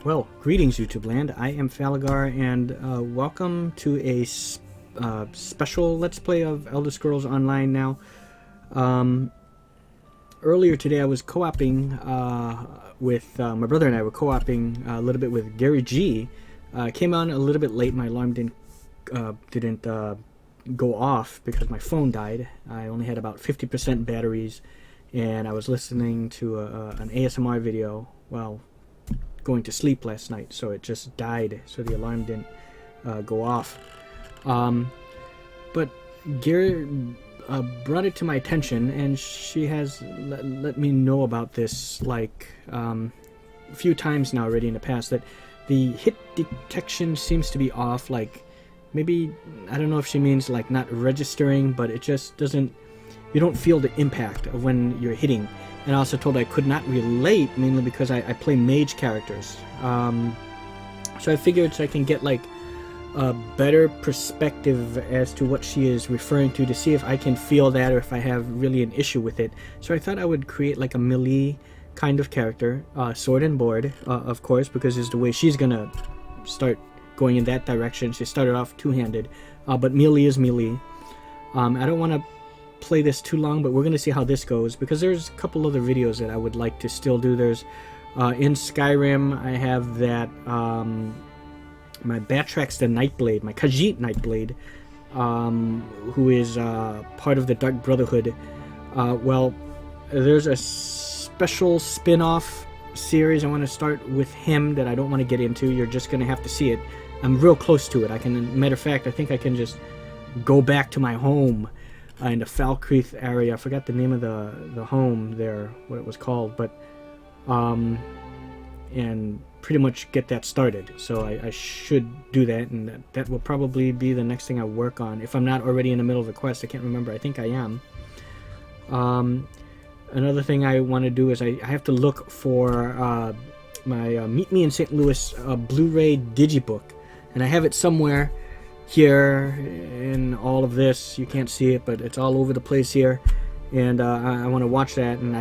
Well, greetings YouTube land. I am Falagar and welcome to a special Let's Play of Elder Scrolls Online now. Earlier today I was co-oping with my brother, and I were co-oping a little bit with Gary G. Came on a little bit late. My alarm didn't go off because my phone died. I only had about 50% batteries, and I was listening to an ASMR video while going to sleep last night, so it just died, so the alarm didn't go off. But Gary brought it to my attention, and she has let me know about this like a few times now already in the past, that the hit detection seems to be off. Like, maybe, I don't know if she means like not registering, but it just doesn't, you don't feel the impact of when you're hitting. And I also told I could not relate, mainly because I play mage characters. So I figured I can get like a better perspective as to what she is referring to see if I can feel that, or if I have really an issue with it. So I thought I would create like a melee kind of character, sword and board, of course, because it's the way she's gonna start going in that direction. She started off two-handed, but melee is melee. I don't want to play this too long, but we're going to see how this goes, because there's a couple other videos that I would like to still do. There's in Skyrim, I have that my Batrax the Nightblade, my Khajiit Nightblade, who is part of the Dark Brotherhood. Well, there's a special spin-off series I want to start with him that I don't want to get into. You're just going to have to see it. I'm real close to it. Matter of fact, I think I can just go back to my home in the Falkreath area. I forgot the name of the home there, what it was called, but and pretty much get that started. So I should do that, and that will probably be the next thing I work on, if I'm not already in the middle of a quest. I can't remember. I think I am. Another thing I want to do is I have to look for my Meet Me in St. Louis Blu-ray digibook, and I have it somewhere here in all of this. You can't see it, but it's all over the place here, and I want to watch that. And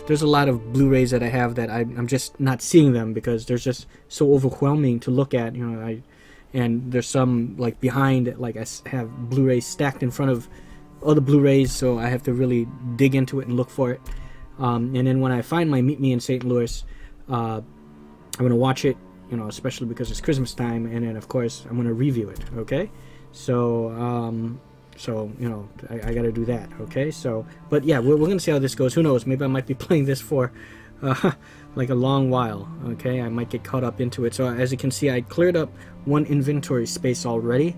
there's a lot of Blu-rays that I have that I'm just not seeing them because they're just so overwhelming to look at, and there's some like behind, like I have Blu-rays stacked in front of other Blu-rays, so I have to really dig into it and look for it. And then when I find my Meet Me in St. Louis, I'm going to watch it, especially because it's Christmas time, and then of course I'm going to review it. Okay, so I got to do that. Okay, so but yeah, we're going to see how this goes. Who knows, maybe I might be playing this for like a long while. Okay, I might get caught up into it. So as you can see, I cleared up one inventory space already.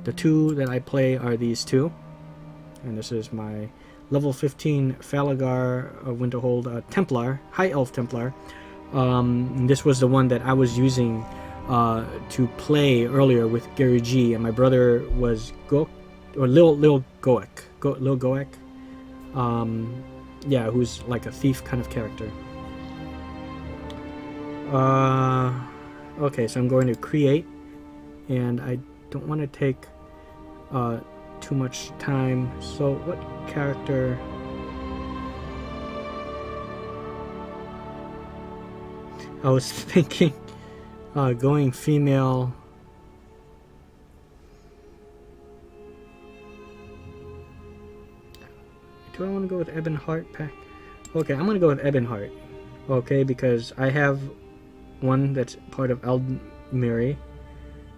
The two that I play are these two, and this is my level 15 Falagar Winterhold Templar, High Elf Templar. This was the one that I was using to play earlier with Gary G, and my brother was Lil Goek, yeah, who's like a thief kind of character. Okay, so I'm going to create, and I don't want to take too much time. So what character? I was thinking going female. Do I want to go with Ebonheart pack? Okay, I'm going to go with Ebonheart. Okay, because I have one that's part of Eldmiri.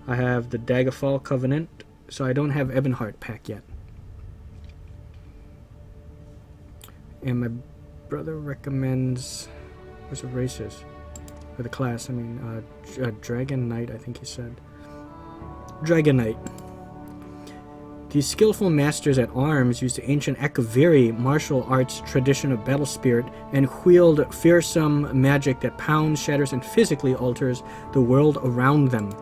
I have the Daggerfall Covenant, so I don't have Ebonheart pack yet. And my brother recommends, what's the races? For the class, I mean, Dragon Knight, I think he said. Dragon Knight. These skillful masters at arms used the ancient Akaviri martial arts tradition of battle spirit and wield fearsome magic that pounds, shatters, and physically alters the world around them.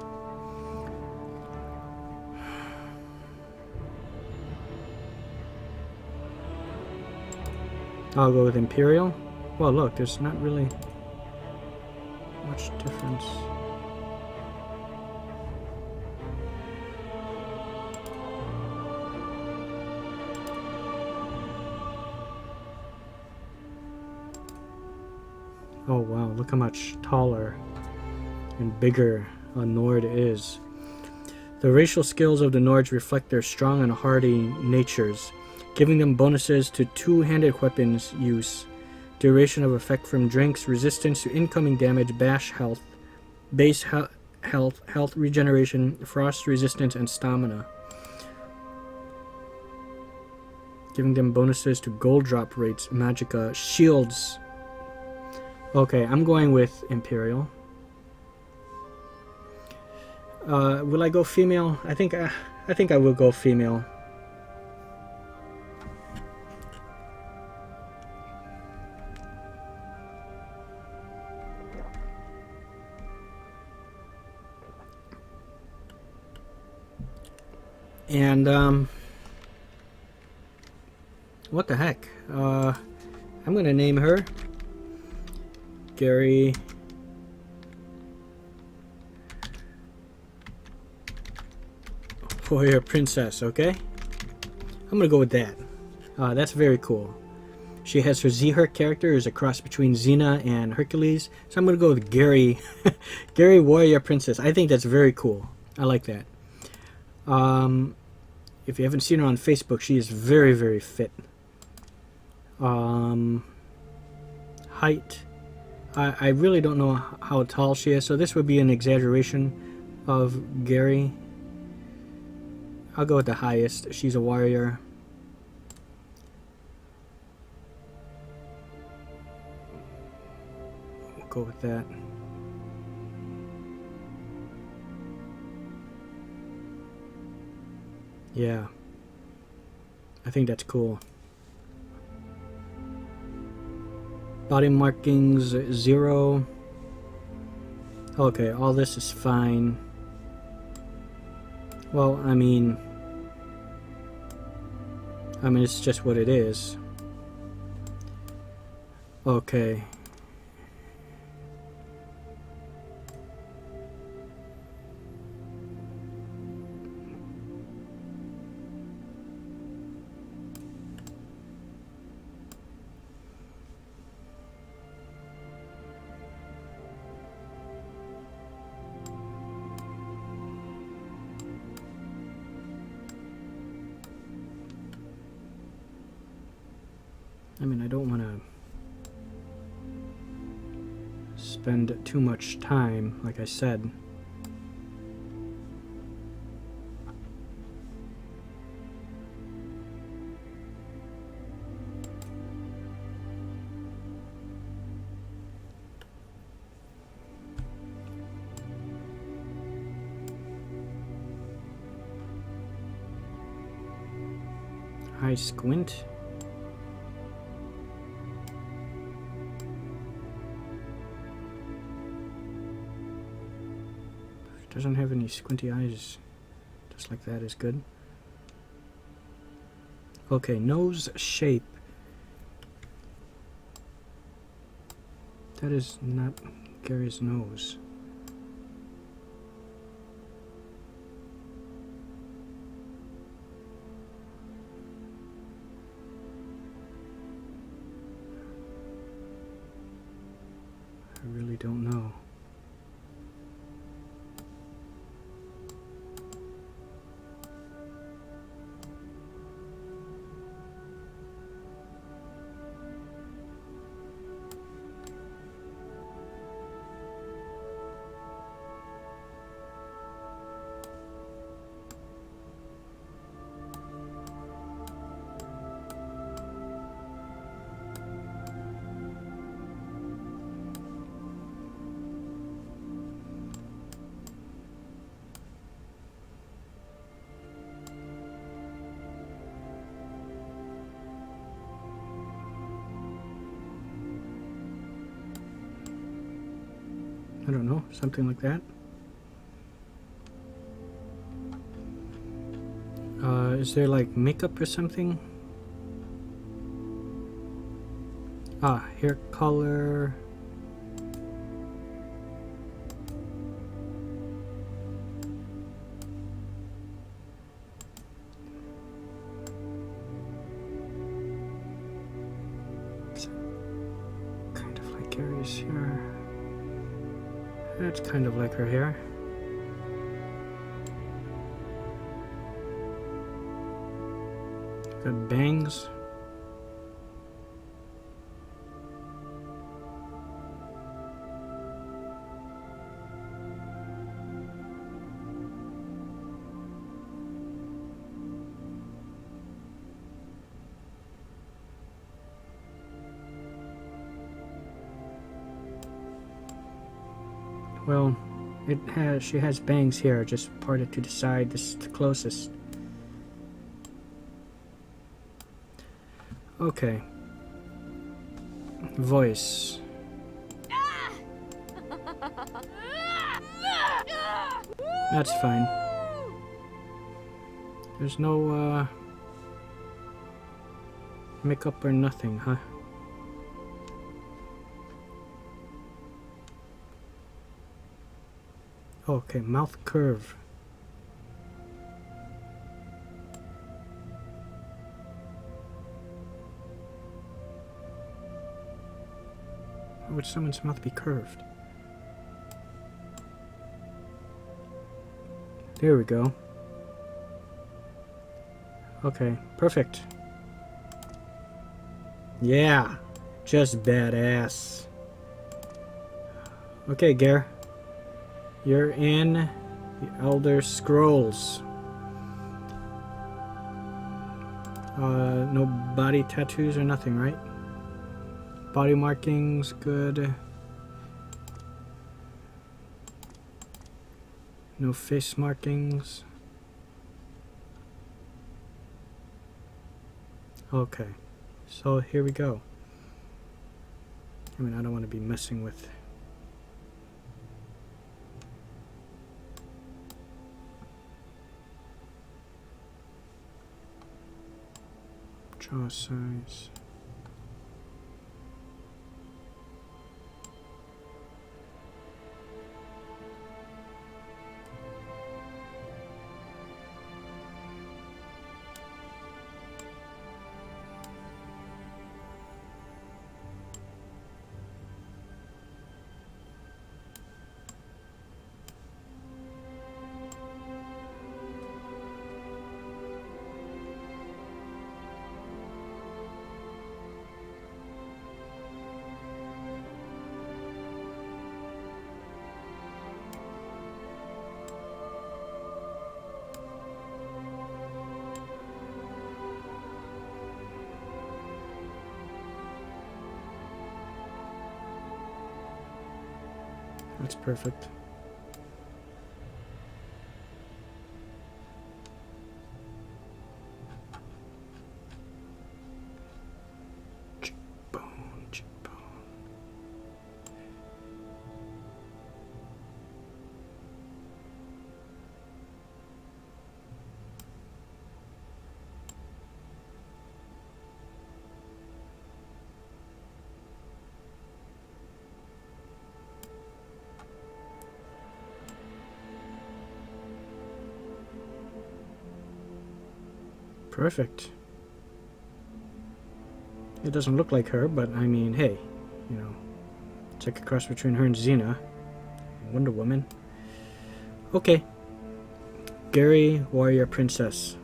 I'll go with Imperial. Well, look, there's not really much difference. Oh wow, look how much taller and bigger a Nord is. The racial skills of the Nords reflect their strong and hardy natures, giving them bonuses to two-handed weapons use, duration of effect from drinks, resistance to incoming damage, bash health, base health regeneration, frost resistance, and stamina. Giving them bonuses to gold drop rates, magicka, shields. Okay, I'm going with Imperial. Will I go female? I think I will go female. And what the heck? I'm gonna name her Gary Warrior Princess, okay? I'm gonna go with that. That's very cool. She has her Zehur character, is a cross between Xena and Hercules. So I'm gonna go with Gary Gary Warrior Princess. I think that's very cool. I like that. If you haven't seen her on Facebook, she is very, very fit. Height. I really don't know how tall she is, so this would be an exaggeration of Gary. I'll go with the highest. She's a warrior. We'll go with that. Yeah. I think that's cool. Body markings 0. Okay, all this is fine. Well, I mean it's just what it is. Okay. I mean, I don't want to spend too much time, like I said. High squint. Doesn't have any squinty eyes. Just like that is good. Okay, nose shape. That is not Gary's nose. I really don't know. I don't know, something like that. Is there like makeup or something? Ah, hair color. It's kind of like Gary's here. That's kind of like her hair. Got bangs. Well, she has bangs here, just parted to the side. This is the closest. Okay. Voice. That's fine. There's no makeup or nothing, huh? Okay, mouth curve. Why would someone's mouth be curved? There we go. Okay, perfect. Yeah, just badass. Okay, Gare. You're in the Elder Scrolls. No body tattoos or nothing, right? Body markings, good. No face markings. Okay, so here we go. I mean, I don't want to be messing with... jaw size. That's perfect. Cheekbone, cheekbone. Perfect. It doesn't look like her, but I mean, hey, you know, it's like a cross between her and Xena, Wonder Woman. Okay. Gary, Warrior Princess.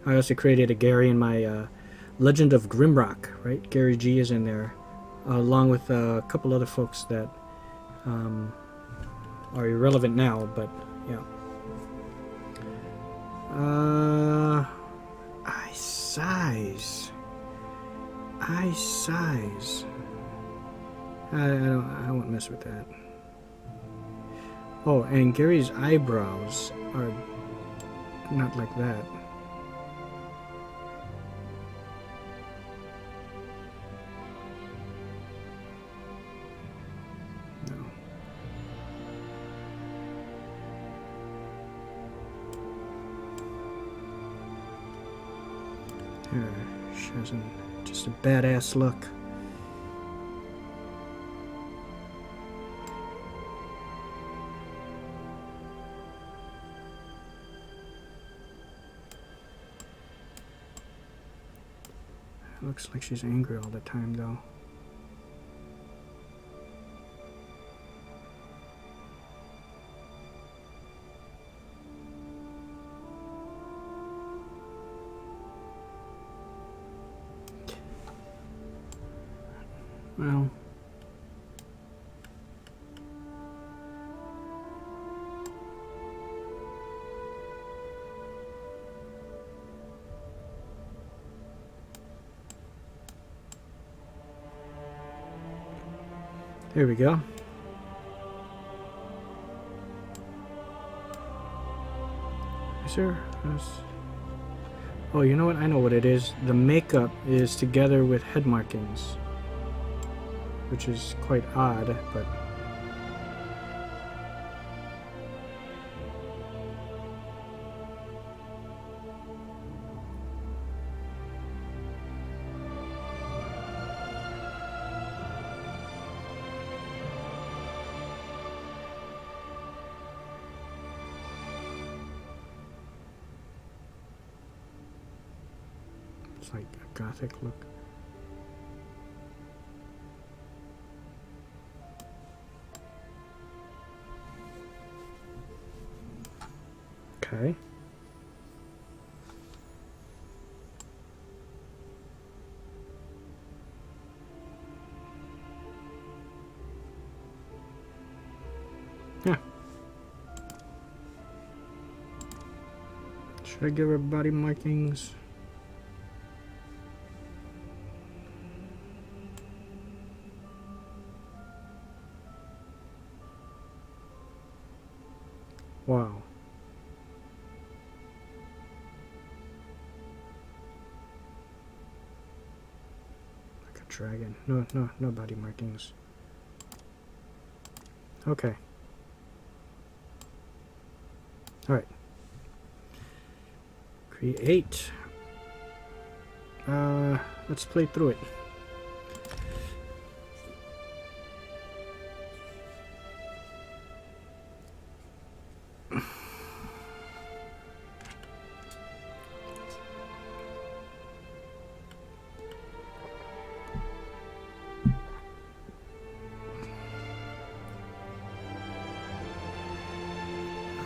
I also created a Gary in my Legend of Grimrock, right? Gary G is in there, along with a couple other folks that are irrelevant now, but yeah. Eye size. Eye size. I won't mess with that. Oh, and Gary's eyebrows are not like that. No. She has just a badass look. Looks like she's angry all the time, though. Well. There we go. Is there... Oh, you know what? I know what it is. The makeup is together with head markings, which is quite odd, but... It's like a gothic look. Okay. Yeah. Should I give her body markings? Wow. Like a dragon. No body markings. Okay. Alright. Create. Let's play through it.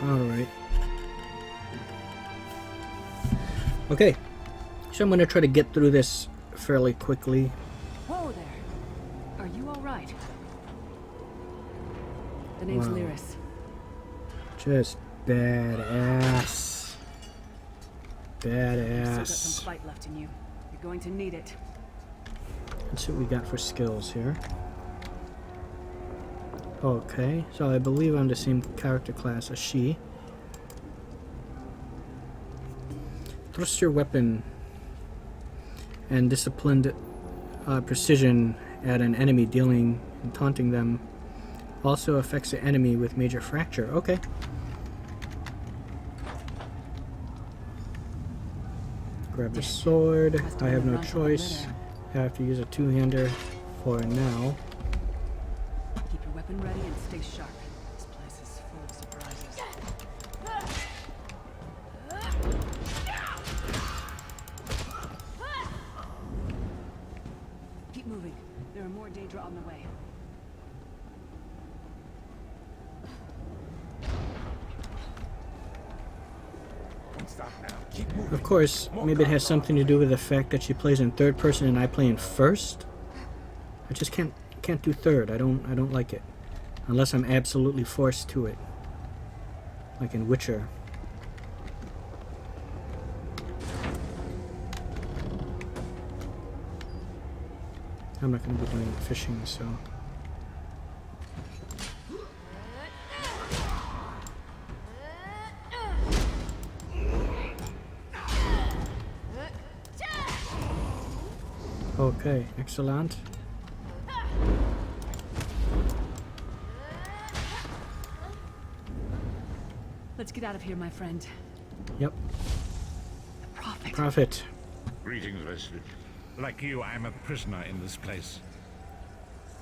Alright. Okay. So I'm going to try to get through this fairly quickly. Whoa there. Are you alright? The name's Wow. Lyris. Just badass. You've still got some Badass. fight left in you. You're going to need it. Let's see what we got for skills here. Okay, so I believe I'm the same character class as she. Thrust your weapon and disciplined precision at an enemy, dealing and taunting them. Also affects the enemy with major fracture. Okay. Grab the sword. I have no choice. I have to use a two-hander for now. Keep your weapon ready and stay sharp. This place is full of surprises. Keep moving. There are more Daedra on the way. Of course, maybe it has something to do with the fact that she plays in third person and I play in first. I just can't do third. I don't like it. Unless I'm absolutely forced to it. Like in Witcher. I'm not going to be doing fishing, so... Okay, excellent. Let's get out of here, my friend. Yep. The Prophet. Prophet. Greetings, Vestige. Like you, I am a prisoner in this place.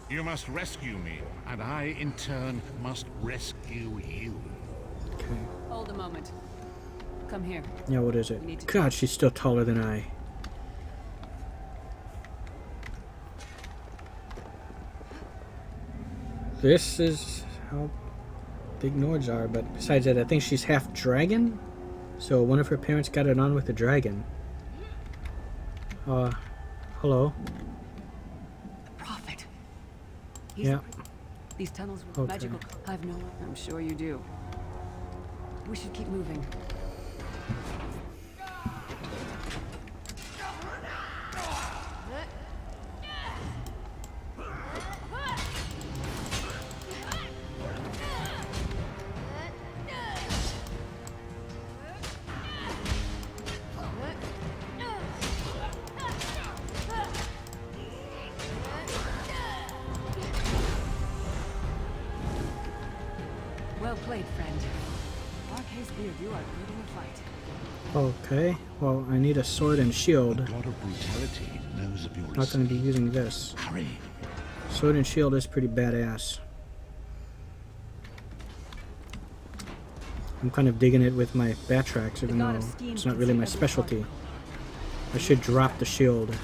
You must rescue me, and I, in turn, must rescue you. Okay. Hold a moment. Come here. Yeah, what is We need it? to- God, she's still taller than I. This is how big Nords are, but besides that, I think she's half dragon. So one of her parents got it on with the dragon. Hello. The Prophet. He's Yeah. These tunnels with Okay. magical. I've no. I'm sure you do. We should keep moving. Well played, friend. Arcase beard, you are good in a fight. Okay. Well, I need a sword and shield. The god of brutality knows of your Not going to be using this. Hurry. Sword and shield is pretty badass. I'm kind of digging it with my batrax, even though it's not really my specialty. I should drop the shield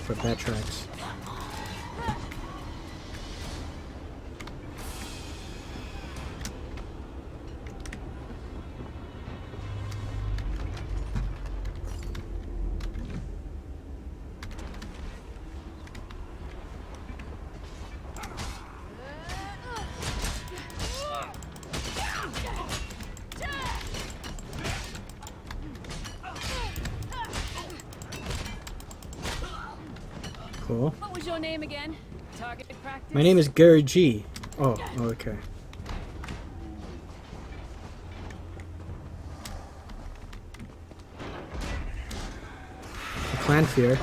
for batrax. Cool. What was your name again? Target practice. My name is Gary G. Oh, okay. Clan Fear.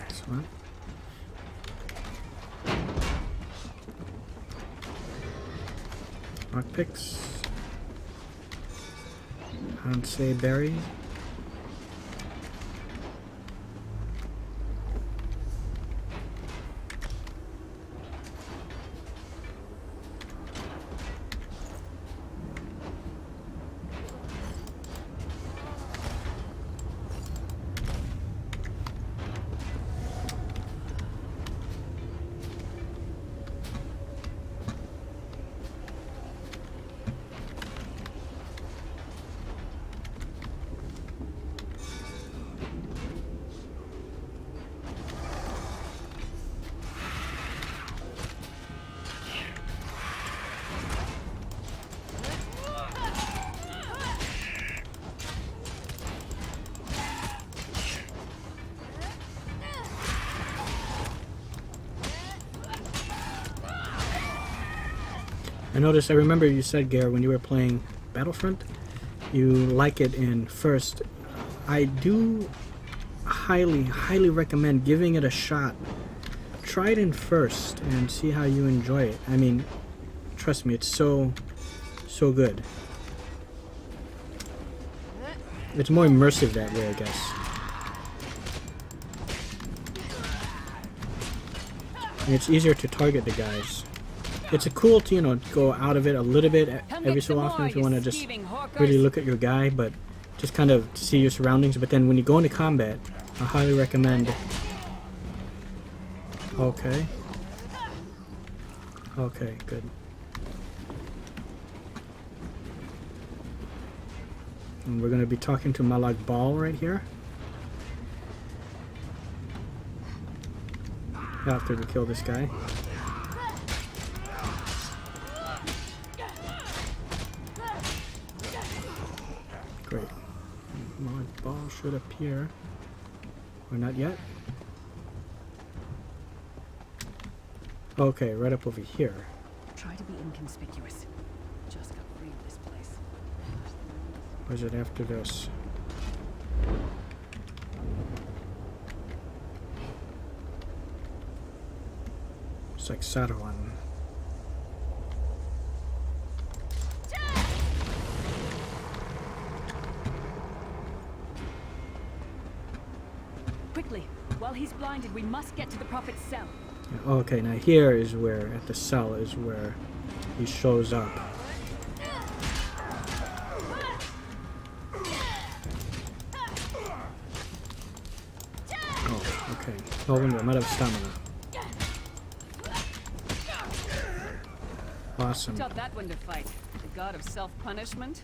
This one. Lockpicks. Hansei berry. I remember you said, Gare, when you were playing Battlefront, you like it in first. I do highly recommend giving it a shot. Try it in first and see how you enjoy it. I mean, trust me, it's so good. It's more immersive that way, I guess. And it's easier to target the guys. It's a cool to, you know, go out of it a little bit every so often if you want to just really look at your guy, but just kind of see your surroundings. But then when you go into combat, I highly recommend. Okay. Okay, good. And we're going to be talking to Malag Bal right here. After we kill this guy. Great. Malag Bal should appear. Or not yet. Okay, right up over here. Try to be inconspicuous. Just got free of this place. Or is it after this? It's like Saruman. Quickly, while he's blinded, we must get to the Prophet's cell. Yeah, okay, now here is where, at the cell, is where he shows up. Oh, okay. No wonder, I'm out of stamina. Awesome. Taught that one to fight. The god of self-punishment.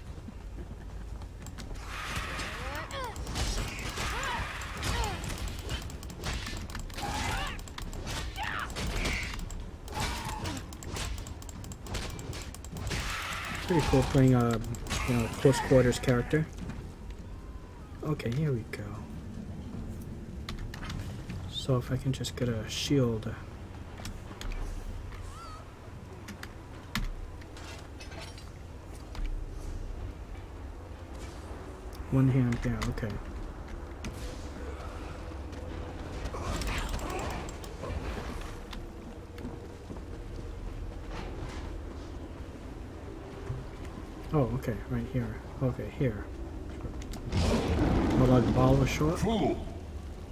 pretty cool playing a, you know, close quarters character. Okay, here we go. So if I can just get a shield. One hand, yeah, okay. Oh, okay, right here. Okay, here. Well, the ball was short. Fool!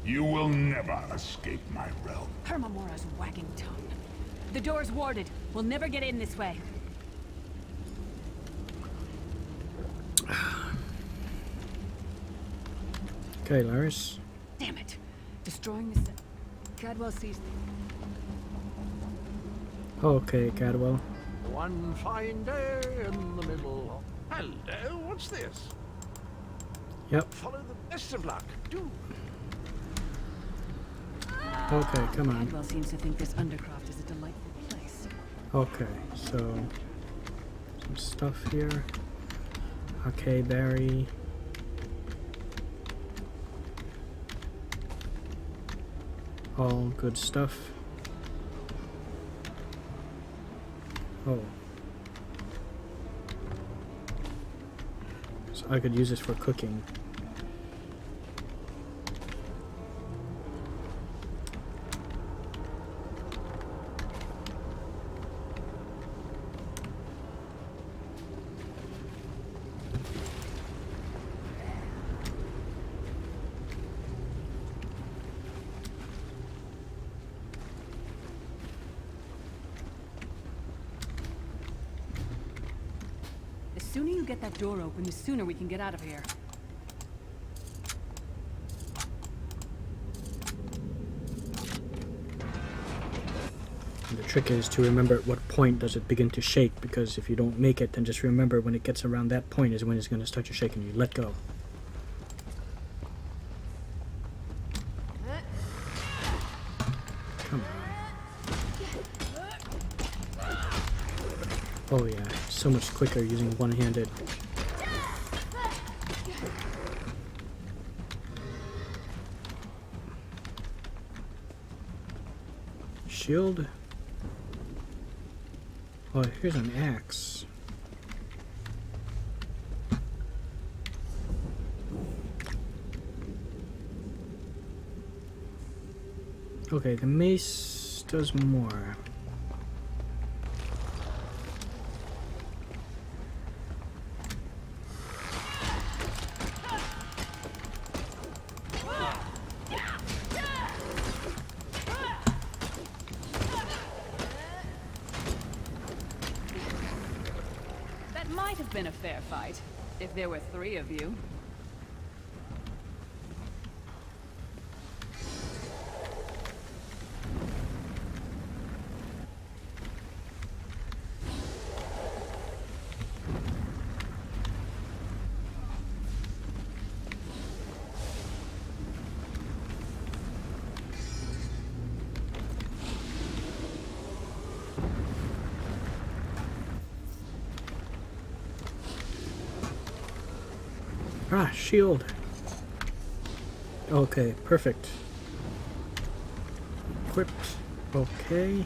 You will never escape my realm. Hermamora's wagging tongue. The door's warded. We'll never get in this way. Okay, Laris. Damn it. Destroying the... Cadwell sees... Okay, Cadwell. One fine day in the middle. Hello, what's this? Yep. Follow the best of luck. Do. Okay, come on. Cadwell seems to think this Undercroft is a delightful place. Okay, so some stuff here. Okay, berry. All good stuff. Oh. So I could use this for cooking. The sooner you get that door open, the sooner we can get out of here. And the trick is to remember at what point does it begin to shake, because if you don't make it, then just remember when it gets around that point is when it's going to start to shake and you let go. Come on. Oh yeah, so much quicker using one-handed. Shield. Oh, here's an axe. Okay, the mace does more. That might have been a fair fight, if there were 3 of you. Ah, shield. Okay, perfect. Equipped. Okay.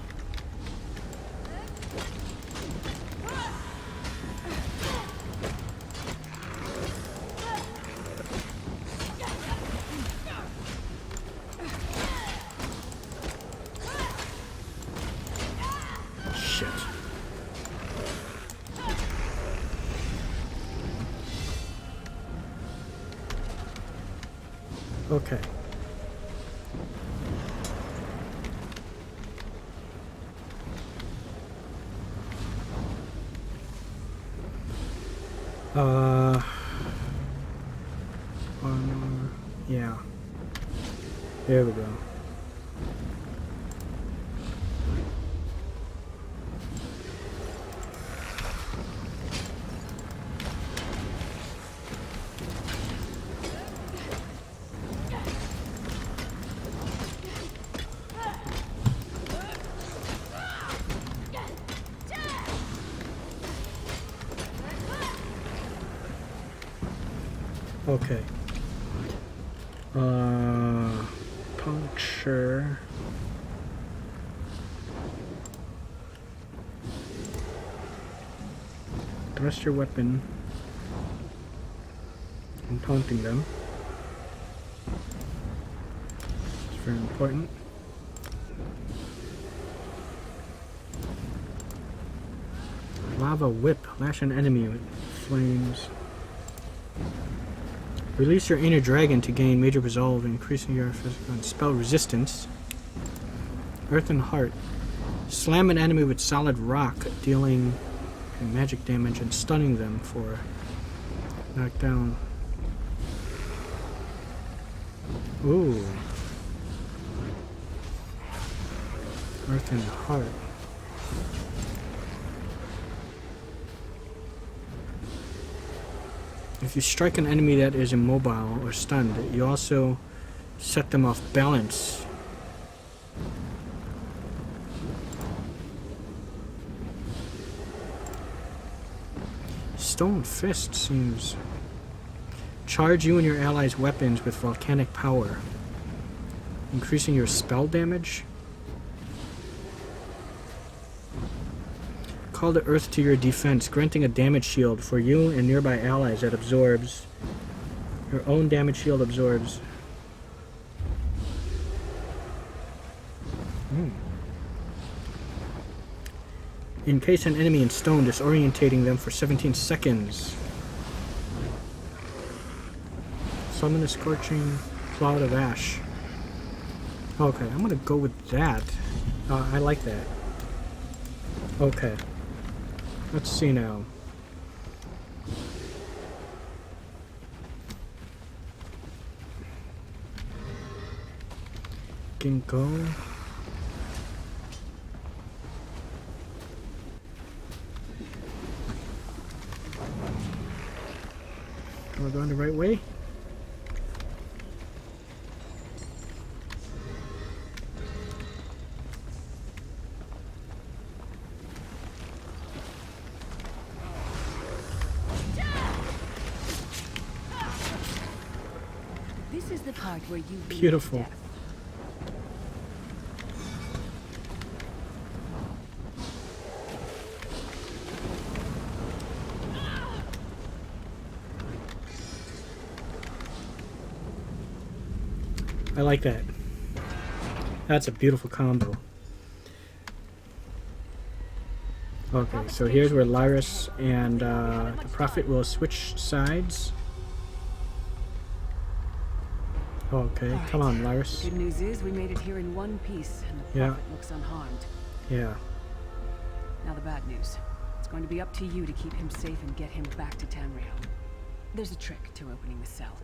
Shit. Okay. One more. Yeah. There we go. Okay. Puncture. Thrust your weapon. I'm taunting them. It's very important. Lava whip. Lash an enemy with flames. Release your inner dragon to gain major resolve, increasing your physical and spell resistance. Earthen heart. Slam an enemy with solid rock, dealing magic damage and stunning them for knockdown. Ooh. Earthen heart. If you strike an enemy that is immobile or stunned, you also set them off balance. Stone Fist seems... Charge you and your allies' weapons with volcanic power, increasing your spell damage. Call the earth to your defense, granting a damage shield for you and nearby allies that absorbs. Your own damage shield absorbs. Encase an enemy in stone, disorientating them for 17 seconds. Summon a scorching cloud of ash. Okay, I'm gonna go with that. I like that. Okay. Let's see now. Ginkgo. Am I going the right way? This is the part where you Beautiful. bleed to death. I like that. That's a beautiful combo. Okay, so here's where Lyris and the Prophet will switch sides. Okay, come on, Lyris. Good news is we made it here in one piece, and the Yeah. Prophet looks unharmed. Yeah. Now the bad news. It's going to be up to you to keep him safe and get him back to Tamriel. There's a trick to opening the cell.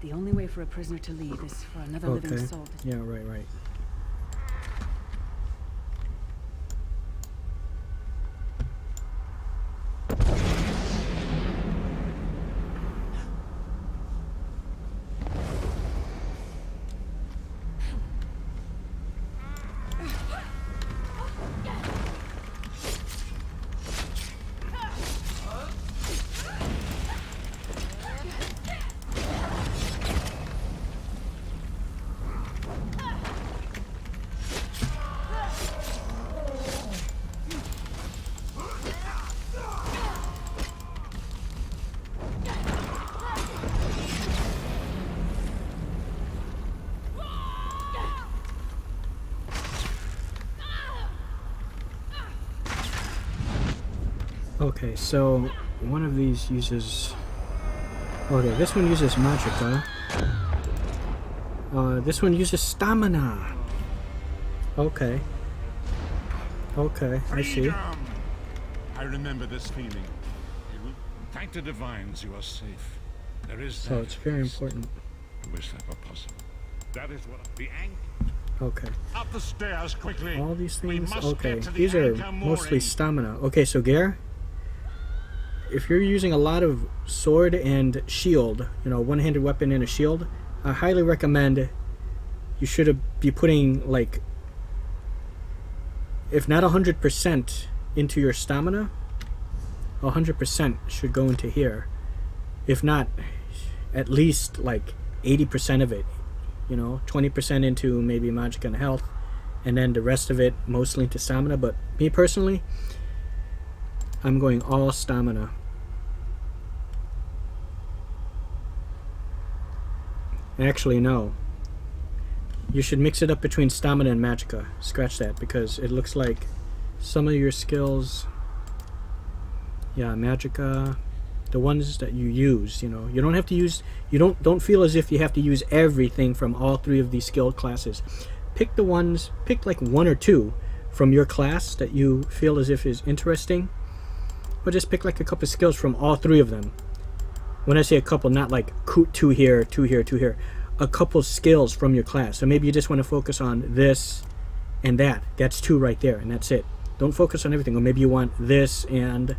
The only way for a prisoner to leave is for another living Okay. soul to... Yeah, right. Okay, so one of these uses... Okay, this one uses Magicka. This one uses Stamina. Okay. Okay, I see. Freedom! I remember this feeling. Thank the divines you are safe. There is So that it's very at least. important. I wish that were possible. That is what the anchor. Okay. Up the stairs quickly. All these We things? must Okay, get to the these are anchor mostly mooring. stamina. Okay, so Gare, if you're using a lot of sword and shield, you know, one-handed weapon and a shield, I highly recommend you should be putting, like, if not 100% into your stamina, 100% should go into here. If not, at least like 80% of it, 20% into maybe magic and health, and then the rest of it mostly into stamina. But me personally, I'm going all stamina. Actually, no. You should mix it up between stamina and magicka. Scratch that, because it looks like some of your skills, yeah, magicka, the ones that you use, you don't have to use, don't feel as if you have to use everything from all 3 of these skill classes. Pick like 1 or 2 from your class that you feel as if is interesting, or just pick like a couple skills from all 3 of them. When I say a couple, not like 2 here, 2 here, 2 here, a couple skills from your class. So maybe you just want to focus on this and that. That's 2 right there, and that's it. Don't focus on everything. Or maybe you want this and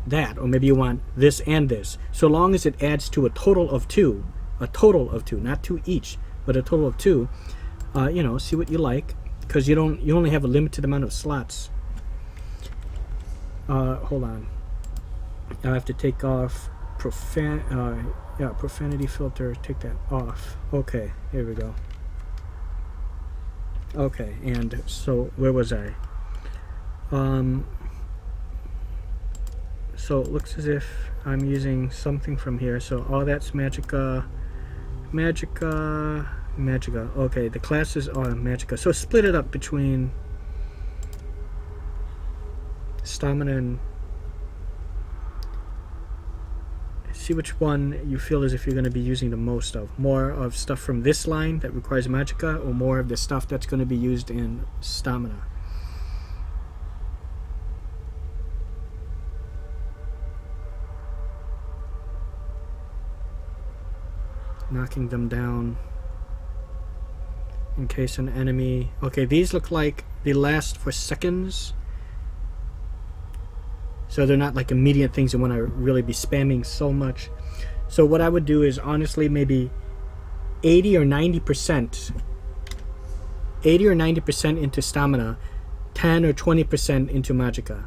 that, or maybe you want this and this. So long as it adds to a total of 2, not 2 each, but a total of 2. See what you like, because you only have a limited amount of slots. Hold on. I have to take off profanity filter. Take that off. Okay, here we go. Okay, and so where was I? So it looks as if I'm using something from here. So all that's magicka. Okay, the classes are magicka. So split it up between stamina and see which one you feel as if you're going to be using the most of. More of stuff from this line that requires magicka, or more of the stuff that's going to be used in stamina. Knocking them down in case an enemy... Okay, these look like they last for seconds. So they're not like immediate things you want to really be spamming so much. So what I would do is honestly maybe 80 or 90% into stamina, 10 or 20% into magicka.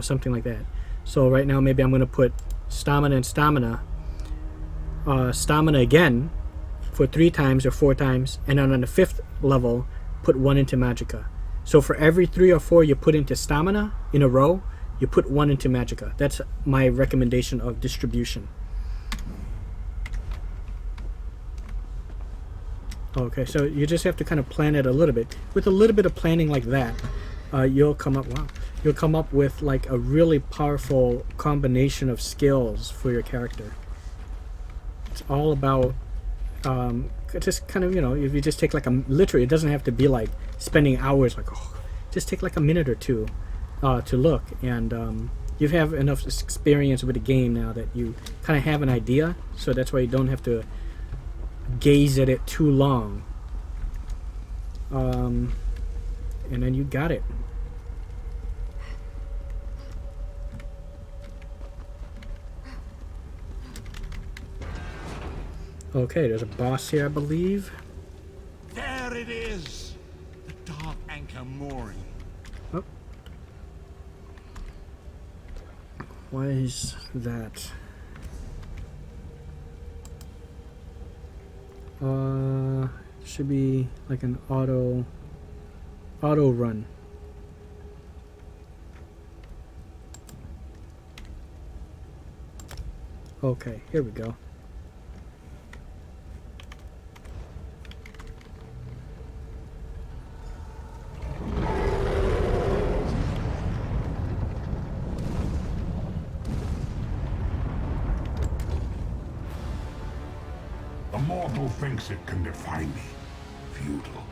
Something like that. So right now maybe I'm going to put stamina and stamina again for 3 times or 4 times, and then on the 5th level put 1 into magicka. So for every 3 or 4 you put into stamina in a row, you put 1 into magicka. That's my recommendation of distribution. Okay, so you just have to kind of plan it a little bit. With a little bit of planning like that, you'll come up with like a really powerful combination of skills for your character. It's all about just kind of, if you just take like literally, it doesn't have to be like spending hours, like, just take like a minute or 2 to look, and you have enough experience with the game now that you kind of have an idea, so that's why you don't have to gaze at it too long, and then you got it. Okay, there's a boss here, I believe. There it is! The Dark Anchor mooring. Oh. Why is that? Should be like an auto run. Okay, here we go. The mortal thinks it can defy me. Futile.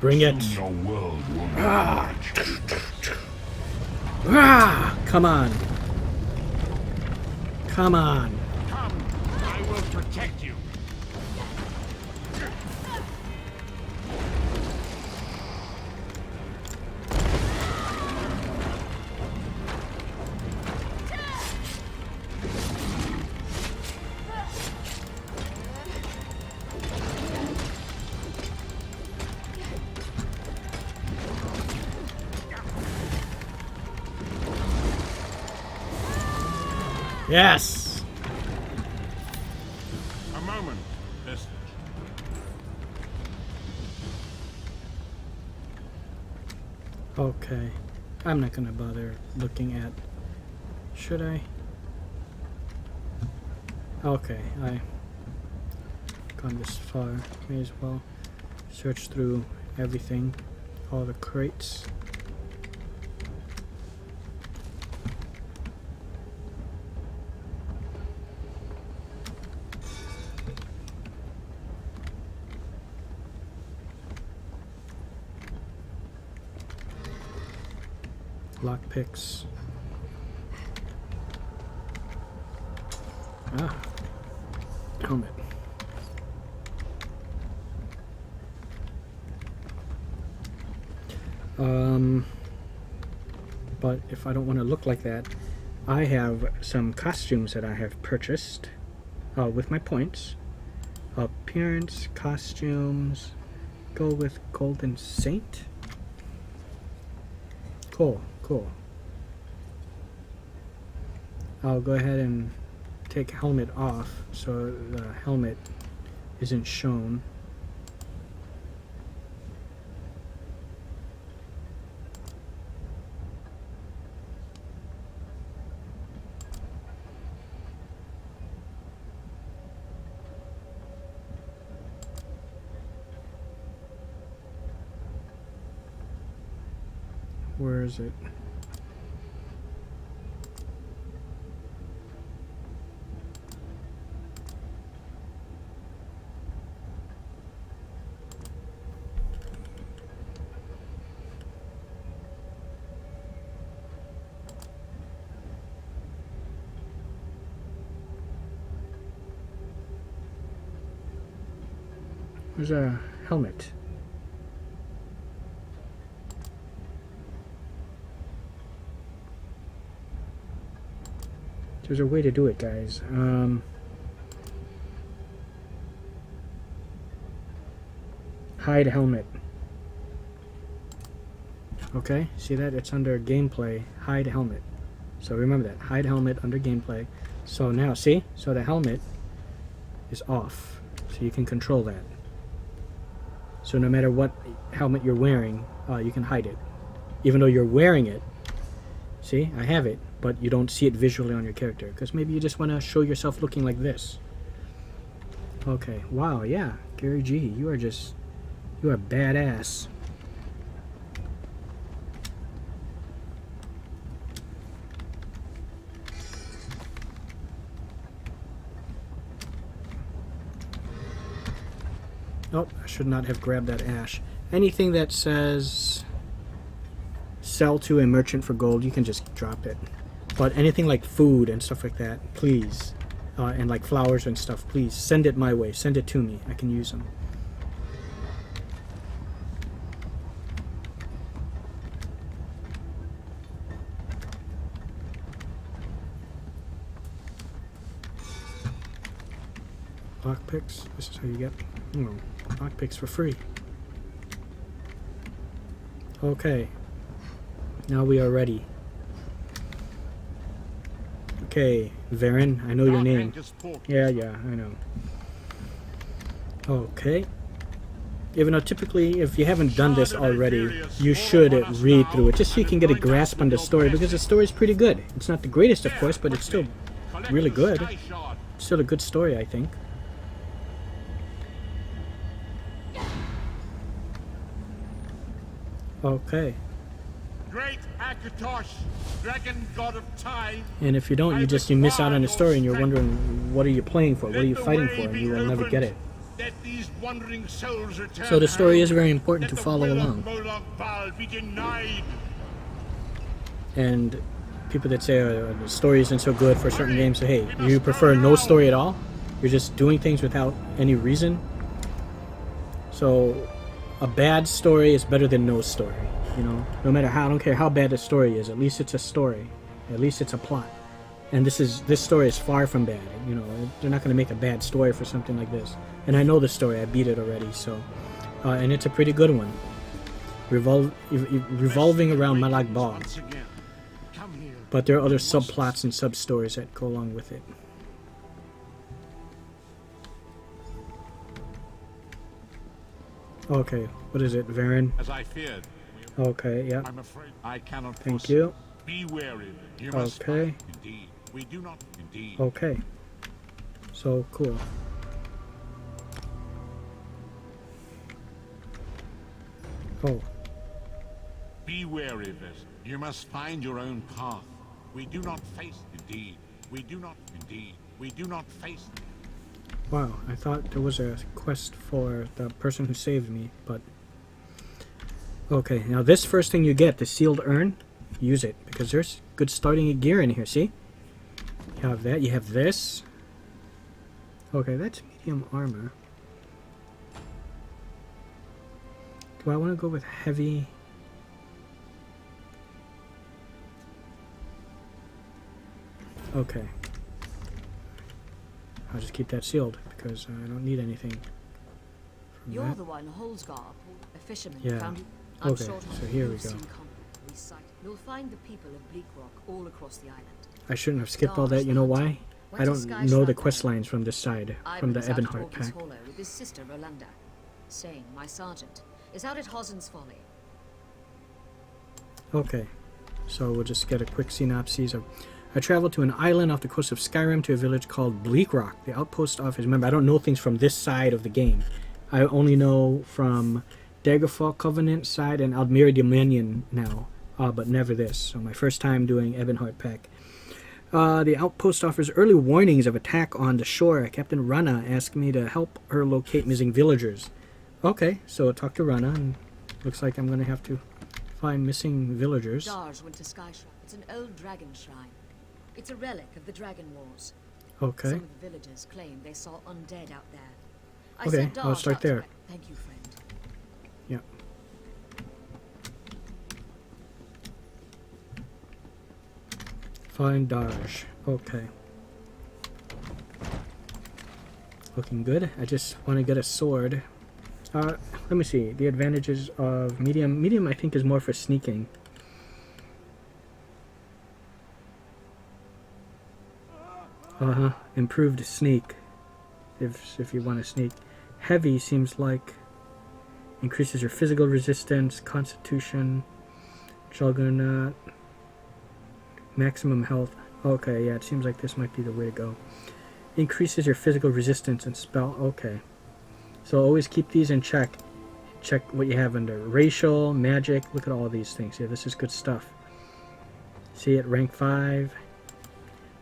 Bring it. Soon your world will be merged. Come on. Come on. Come, I will protect you. Yes. Okay. I'm not gonna bother looking at... Should I? Okay, I gone this far. May as well search through everything. All the crates. Lockpicks. Ah, helmet. But if I don't want to look like that, I have some costumes that I have purchased with my points. Appearance, costumes, go with Golden Saint. Cool, cool. I'll go ahead and take helmet off so the helmet isn't shown. Where is it? Where's a helmet? There's a way to do it, guys. Hide helmet. Okay, see that? It's under gameplay. Hide helmet. So remember that. Hide helmet under gameplay. So now, see? So the helmet is off. So you can control that. So no matter what helmet you're wearing, you can hide it. Even though you're wearing it. See? I have it. But you don't see it visually on your character. Because maybe you just want to show yourself looking like this. Okay. Wow, yeah. Gary G, you are badass. Oh, I should not have grabbed that ash. Anything that says sell to a merchant for gold, you can just drop it. But anything like food and stuff like that, please. And like flowers and stuff, please. Send it my way. Send it to me. I can use them. Lockpicks. This is how you get lockpicks for free. Okay. Now we are ready. Okay, Varen, I know your name. Yeah, I know. Okay. Even though typically, if you haven't done this already, you should read through it, just so you can get a grasp on the story, because the story is pretty good. It's not the greatest, of course, but it's still really good. It's still a good story, I think. Okay. Great Akatosh, dragon god of time. And if you don't, you miss out on the story, and you're wondering, what are you playing for? What are you fighting for? And you will never get it. So the story is very important to follow along. And people that say the story isn't so good for certain games say, hey, you prefer no story at all? You're just doing things without any reason? So a bad story is better than no story. You know, no matter how, I don't care how bad the story is, at least it's a story. At least it's a plot. And this story is far from bad. You know, they're not going to make a bad story for something like this. And I know the story, I beat it already, so. And it's a pretty good one. Revolving around Malag Bog. But there are other subplots and sub-stories that go along with it. Okay, what is it, Varen? As I feared, we Okay, yeah. I'm afraid I cannot Thank proceed. you. Be wary. You must Okay. fight. Indeed. We do not. Indeed. Okay. So cool. Oh, Be wary of it. You must find your own path. We do not face. Indeed. We do not. Indeed. We do not face. wow. I thought there was a quest for the person who saved me, but... Okay, now this first thing you get, the sealed urn, use it, because there's good starting gear in here, see? You have that, you have this. Okay, that's medium armor. Do I want to go with heavy? Okay. I'll just keep that sealed, because I don't need anything from You're that. the one Holsgar, a fisherman, Yeah. found you. I'm Okay, sure so here we you've go. seen company. We sight. You'll find the people of Bleak Rock all across the island. I shouldn't have skipped all that, you know why? I don't know the quest lines from this side, from the Ivan's out at Ebonheart Orcus pack. Hollow with his sister Rolanda. Sane, my sergeant, is out at Hosen's Folly. Okay, so we'll just get a quick synopsis of... I traveled to an island off the coast of Skyrim to a village called Bleak Rock. The outpost office... Remember, I don't know things from this side of the game. I only know from Daggerfall Covenant side and Aldmeri Dominion now, but never this. So my first time doing Ebonheart pack. The outpost offers early warnings of attack on the shore. Captain Rana asked me to help her locate missing villagers. Okay, so talk to Rana, and looks like I'm going to have to find missing villagers. Darj went to Sky Shrine. It's an old dragon shrine. It's a relic of the Dragon Wars. Okay, Some of the villagers claim they saw undead out there. I Okay, sent I'll Darj start out to there. Thank you, friend. yeah. Find Darj. Okay. Looking good. I just want to get a sword. Let me see. The advantages of medium. Medium, I think, is more for sneaking. Improved sneak. If you want to sneak. Heavy seems like increases your physical resistance, constitution, juggernaut, maximum health. Okay, yeah, it seems like this might be the way to go. Increases your physical resistance and spell. Okay. So always keep these in check. Check what you have under racial, magic. Look at all these things here. This is good stuff. See it, rank 5.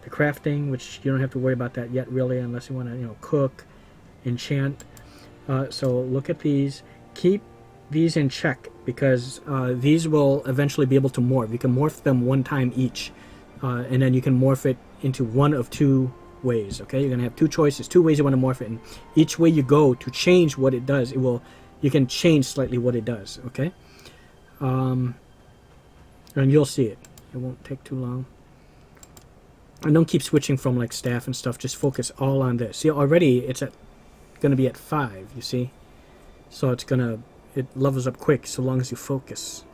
The crafting, which you don't have to worry about that yet really, unless you want to, cook, enchant. So look at these. Keep these in check, because these will eventually be able to morph. You can morph them one time each, and then you can morph it into one of two ways. Okay, you're gonna have two choices, two ways you want to morph it, and each way you go to change what it does, you can change slightly what it does. Okay, and you'll see it. It won't take too long. And don't keep switching from like staff and stuff. Just focus all on this. See, already it's gonna be at 5. You see, so it levels up quick so long as you focus.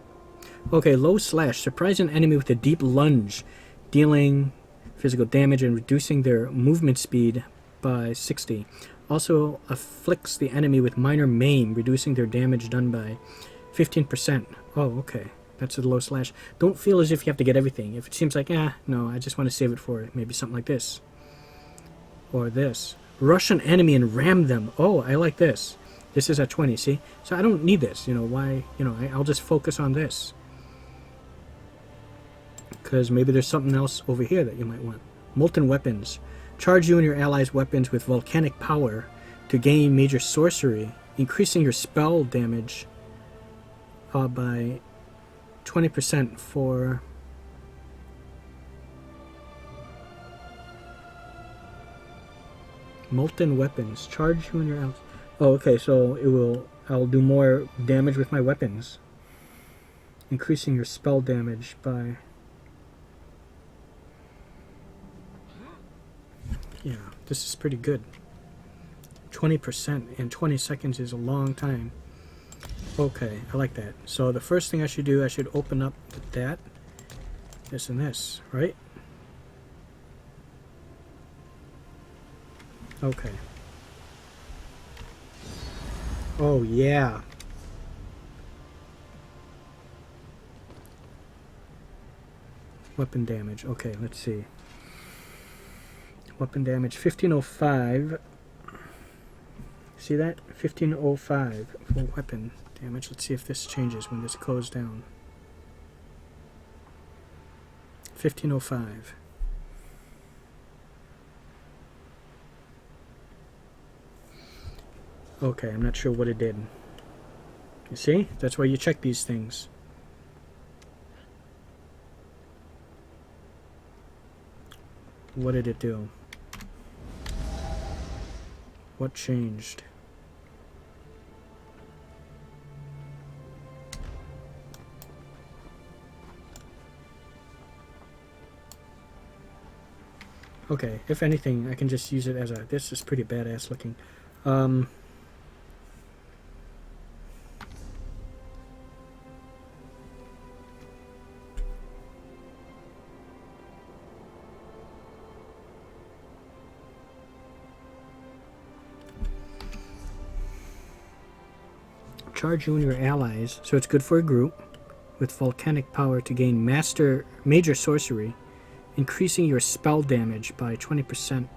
Okay, low slash. Surprise an enemy with a deep lunge, dealing physical damage and reducing their movement speed by 60. Also afflicts the enemy with minor maim, reducing their damage done by 15%. Oh, okay. That's a low slash. Don't feel as if you have to get everything. If it seems like, no, I just want to save it for maybe something like this. Or this. Rush an enemy and ram them. Oh, I like this. This is at 20, see? So I don't need this. Why? I'll just focus on this. Because maybe there's something else over here that you might want. Molten weapons. Charge you and your allies' weapons with volcanic power to gain major sorcery, increasing your spell damage by 20% for... Molten weapons. Charge you and your allies... Oh, okay, so I'll do more damage with my weapons. Increasing your spell damage by... Yeah, this is pretty good. 20% in 20 seconds is a long time. Okay, I like that. So the first thing I should do, I should open up that. This and this, right? Okay. Oh, yeah. Weapon damage. Okay, let's see. Weapon damage 1505. See that? 1505 for weapon damage. Let's see if this changes when this goes down. 1505. Okay, I'm not sure what it did. You see? That's why you check these things. What did it do? What changed? Okay, if anything, I can just use it as a... This is pretty badass looking. Charge you and your allies, so it's good for a group with volcanic power to gain major sorcery, increasing your spell damage by 20%.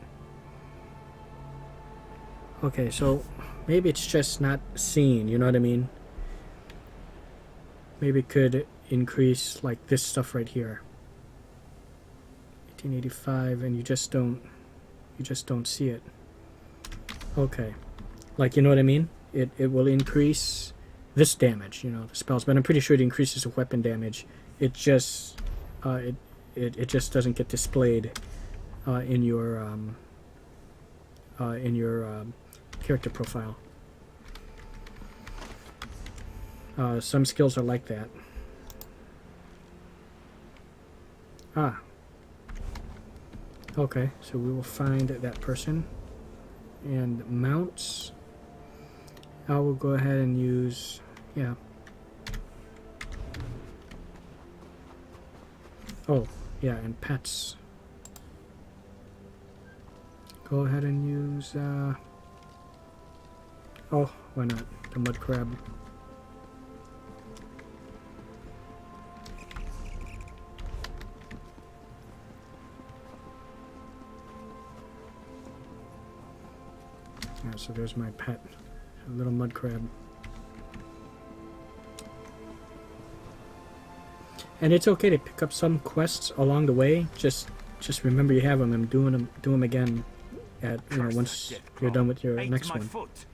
Okay, so maybe it's just not seen, you know what I mean? Maybe it could increase like this stuff right here. 1885, and you just don't see it. Okay. Like, you know what I mean? It will increase this damage, you know, the spells, but I'm pretty sure it increases the weapon damage. It just it just doesn't get displayed in your character profile. Some skills are like that. Okay, so we will find that person. And mounts, I will go ahead and use, yeah. Oh, yeah, and pets. Go ahead and use, oh, why not? The mud crab. Yeah, so there's my pet, a little mud crab. And it's okay to pick up some quests along the way. Just remember you have them and do them again at once you're done with your next one. Foot.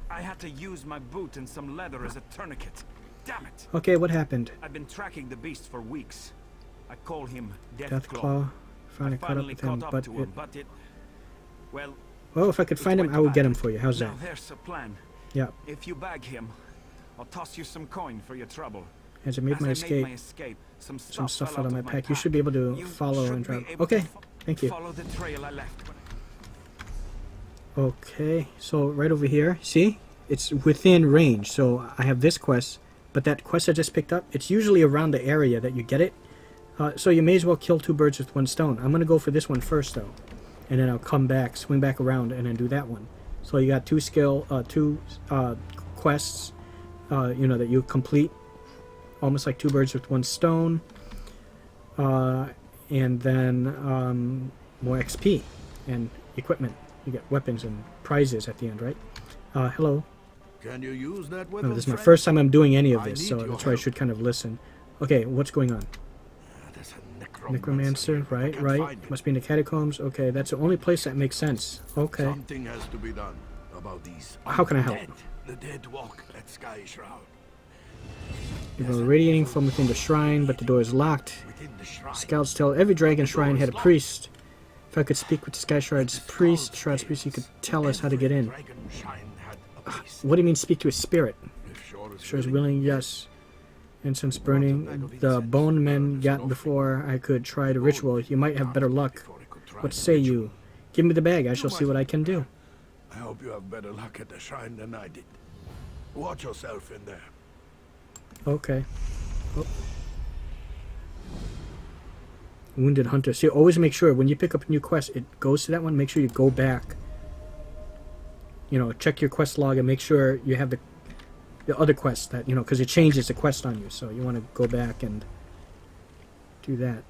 I had to use my boot and some leather as a tourniquet. Damn it. Okay, what happened? I've been tracking the beast for weeks. I call him Deathclaw. Finally caught up with him, but it well, if I could find him, I would get him for you. How's that? Now there's a plan. Yeah. If you bag him, I'll toss you some coin for your trouble. As I made my escape, some stuff fell out of my pack. You should be able to follow and drive. Okay, thank you. Follow the trail I left. Okay, so right over here, see? It's within range. So I have this quest, but that quest I just picked up, it's usually around the area that you get it. So you may as well kill two birds with one stone. I'm going to go for this one first, though. And then I'll come back, swing back around, and then do that one. So you got two quests, that you complete. Almost like two birds with one stone. And then more XP and equipment. You get weapons and prizes at the end, right? Hello. Can you use that weapon? This is my first time I'm doing any of this, so that's why I should kind of listen. Okay, what's going on? There's a necromancer, right. Must be in the catacombs. Okay, that's the only place that makes sense. Okay. Something has to be done about these. How can I help? The dead walk at Sky Shroud. You go radiating from within the shrine, but the door is locked. Scouts tell every dragon shrine had a priest. If I could speak with the Sky Shroud's priest, he could tell us how to get in. What do you mean speak to a spirit? Sure is willing, yes. Incense burning. The bone men got before I could try the ritual. You might have better luck. What say you? Give me the bag, I shall see what I can do. I hope you have better luck at the shrine than I did. Watch yourself in there. Okay. Oh. Wounded Hunter. See, always make sure when you pick up a new quest, it goes to that one. Make sure you go back. Check your quest log and make sure you have the other quest that, because it changes the quest on you. So you want to go back and do that.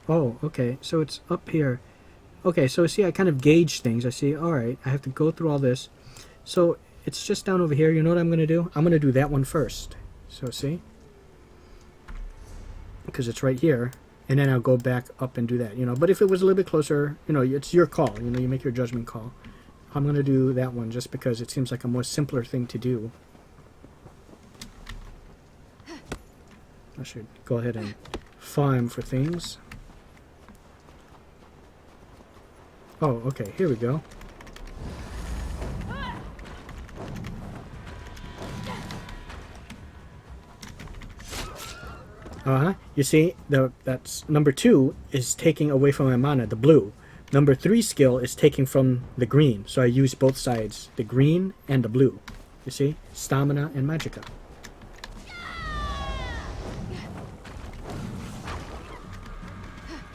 Oh, okay. So it's up here. Okay, so see, I kind of gauge things. I see, all right, I have to go through all this. So it's just down over here. You know what I'm going to do? I'm going to do that one first. So see? Because it's right here. And then I'll go back up and do that, you know. But if it was a little bit closer, you know, it's your call. You know, you make your judgment call. I'm going to do that one just because it seems like a more simpler thing to do. I should go ahead and farm for things. Oh, okay, here we go. You see, that's number 2 is taking away from my mana, the blue. Number 3 skill is taking from the green, so I use both sides, the green and the blue. You see, stamina and magicka.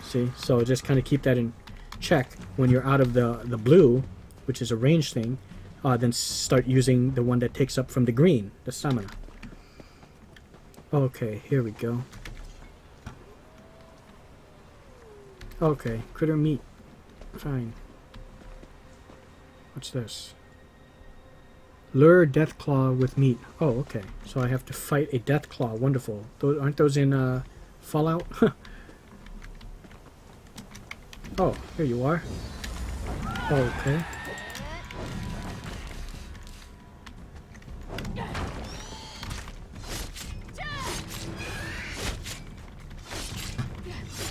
See, so just kind of keep that in check. When you're out of the blue, which is a range thing, then start using the one that takes up from the green, the stamina. Okay, here we go. Okay, critter meat. Fine. What's this? Lure Deathclaw with meat. Oh, okay. So I have to fight a Deathclaw. Wonderful. Aren't those in Fallout? Oh, here you are. Okay.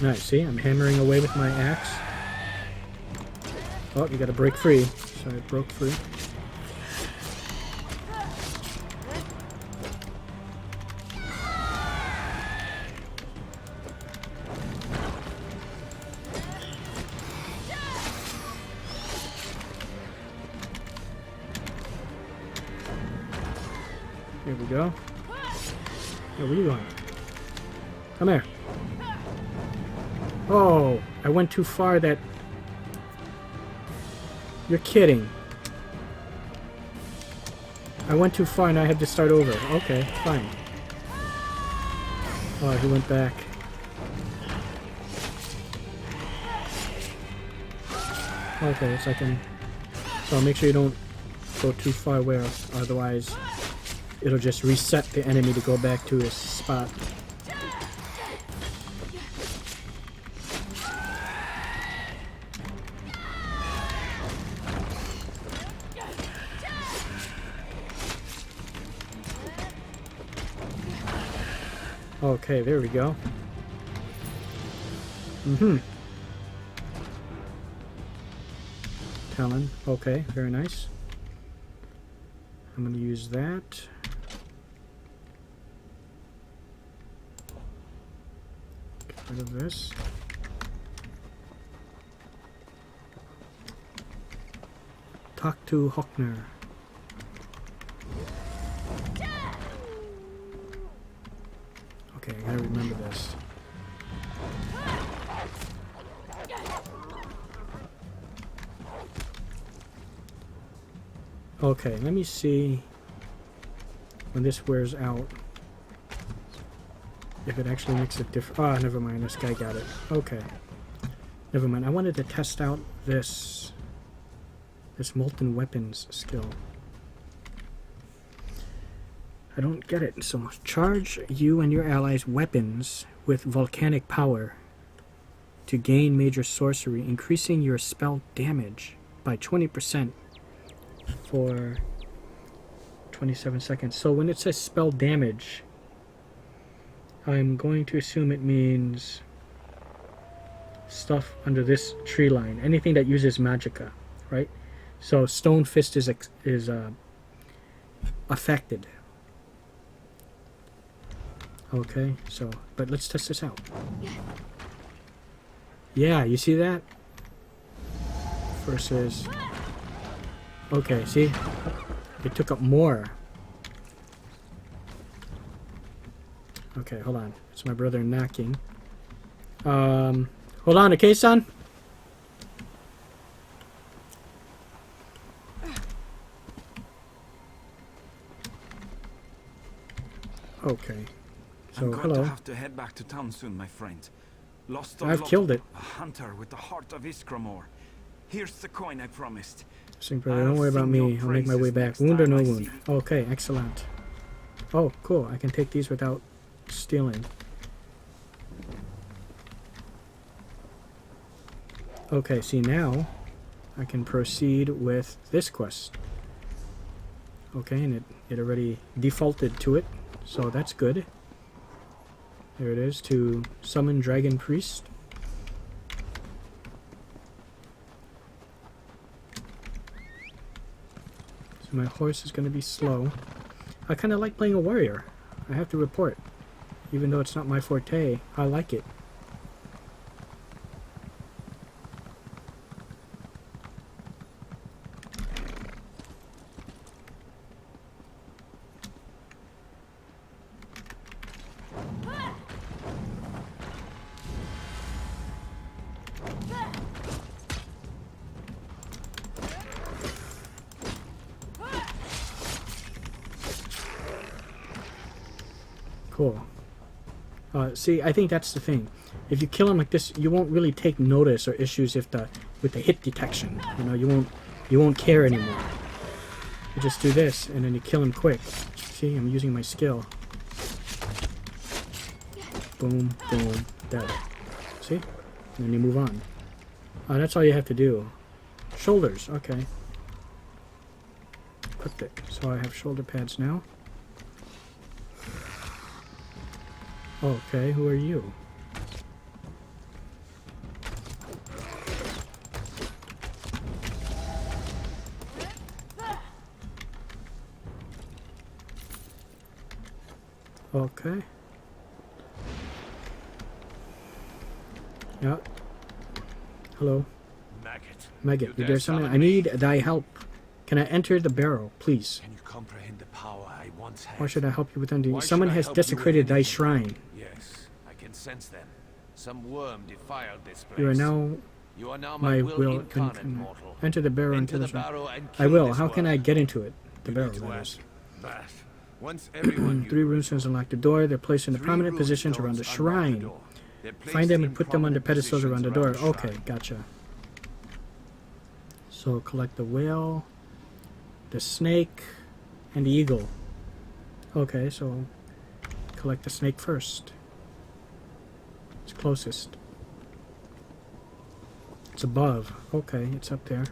Nice, see? I'm hammering away with my axe. Oh, you gotta break free. So I broke free. Here we go. Where are you going? Come here. Oh, I went too far. That... You're kidding. I went too far and I had to start over. Okay, fine. Oh, he went back. Okay, so I can... So make sure you don't go too far away, otherwise it'll just reset the enemy to go back to his spot. Okay, there we go. Talon. Okay, very nice. I'm going to use that. Get rid of this. Talk to Hockner. Okay, I gotta remember this. Okay, let me see when this wears out if it actually makes a difference. Ah, never mind, this guy got it. Okay, never mind. I wanted to test out this molten weapons skill. I don't get it. So charge you and your allies' weapons with volcanic power to gain major sorcery, increasing your spell damage by 20% for 27 seconds. So when it says spell damage, I'm going to assume it means stuff under this tree line. Anything that uses magicka, right? So Stone Fist is affected. Okay, so, but let's test this out. Yeah, you see that? Versus... Okay, see? It took up more. Okay, hold on. It's my brother knocking. Hold on, okay, son? Okay. So, I'm going hello. to have to head back to town soon, my friend. Lost a I've lot. killed it. A hunter with the heart of Iskramor. Here's the coin I promised. Don't worry about me. I'll make my way back. Wound or no wound. Okay, excellent. Oh, cool. I can take these without stealing. Okay, see now I can proceed with this quest. Okay, and it already defaulted to it, so that's good. There it is, to summon Dragon Priest. So my horse is going to be slow. I kind of like playing a warrior. I have to report. Even though it's not my forte, I like it. Cool. See, I think that's the thing. If you kill him like this, you won't really take notice or issues with the hit detection. You know, you won't care anymore. You just do this, and then you kill him quick. See, I'm using my skill. Boom, boom, dead. See? And then you move on. That's all you have to do. Shoulders, okay. Cryptic. So I have shoulder pads now. Okay, who are you? Okay. Yeah. Hello. Maggot, you dare something? I need thy help. Can I enter the barrow, please? Can you comprehend the power I once had? Why should I help you with undoing? Why should Someone I has help you with desecrated thy anything? shrine. Yes, I can sense them. Some worm defiled this place. You are now my my will will incarnate, mortal. enter the barrow Enter into the the barrow and I kill will. this How can I worm. get into it? The You barrow, need to that ask is. that. Once everyone knew Three runestones unlock the door. They're placed in the prominent positions around the shrine. Find them and put them on the pedestals around the door. Okay, gotcha. So collect the whale, the snake, and the eagle. Okay, so collect the snake first. It's closest. It's above. Okay, it's up there.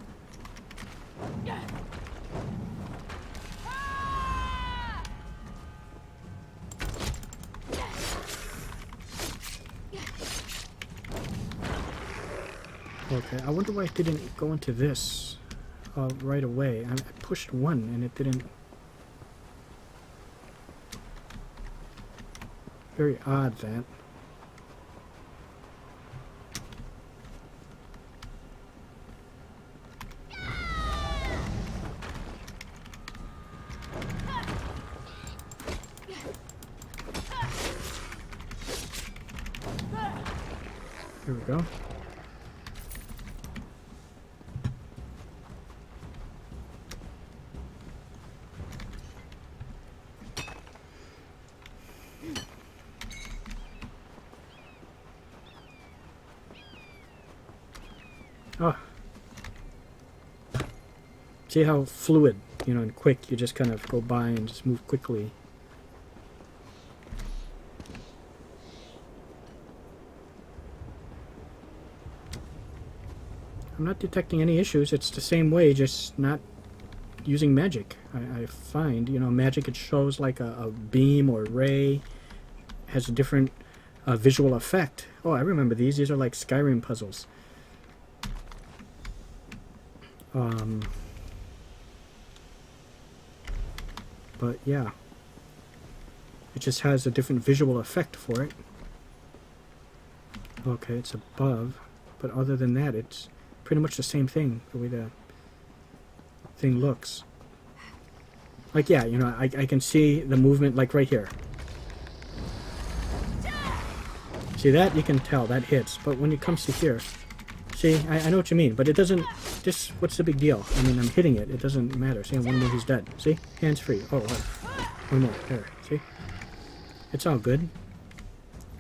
Okay, I wonder why it didn't go into this right away. I pushed one and it didn't. Very odd, that. Here we go. Oh. See how fluid, you know, and quick, you just kind of go by and just move quickly. I'm not detecting any issues. It's the same way, just not using magic. I find, you know, magic, it shows like a beam or ray, has a different visual effect. Oh, I remember these. These are like Skyrim puzzles. But yeah, it just has a different visual effect for it. Okay, it's above, but other than that, it's pretty much the same thing, the way the thing looks. Like, yeah, you know, I can see the movement, like right here. See that? You can tell, that hits. But when it comes to here, see, I know what you mean, but it doesn't, just, what's the big deal? I mean, I'm hitting it, it doesn't matter. See, one more, he's dead. See? Hands free. Oh, what? One more, there, see? It's all good.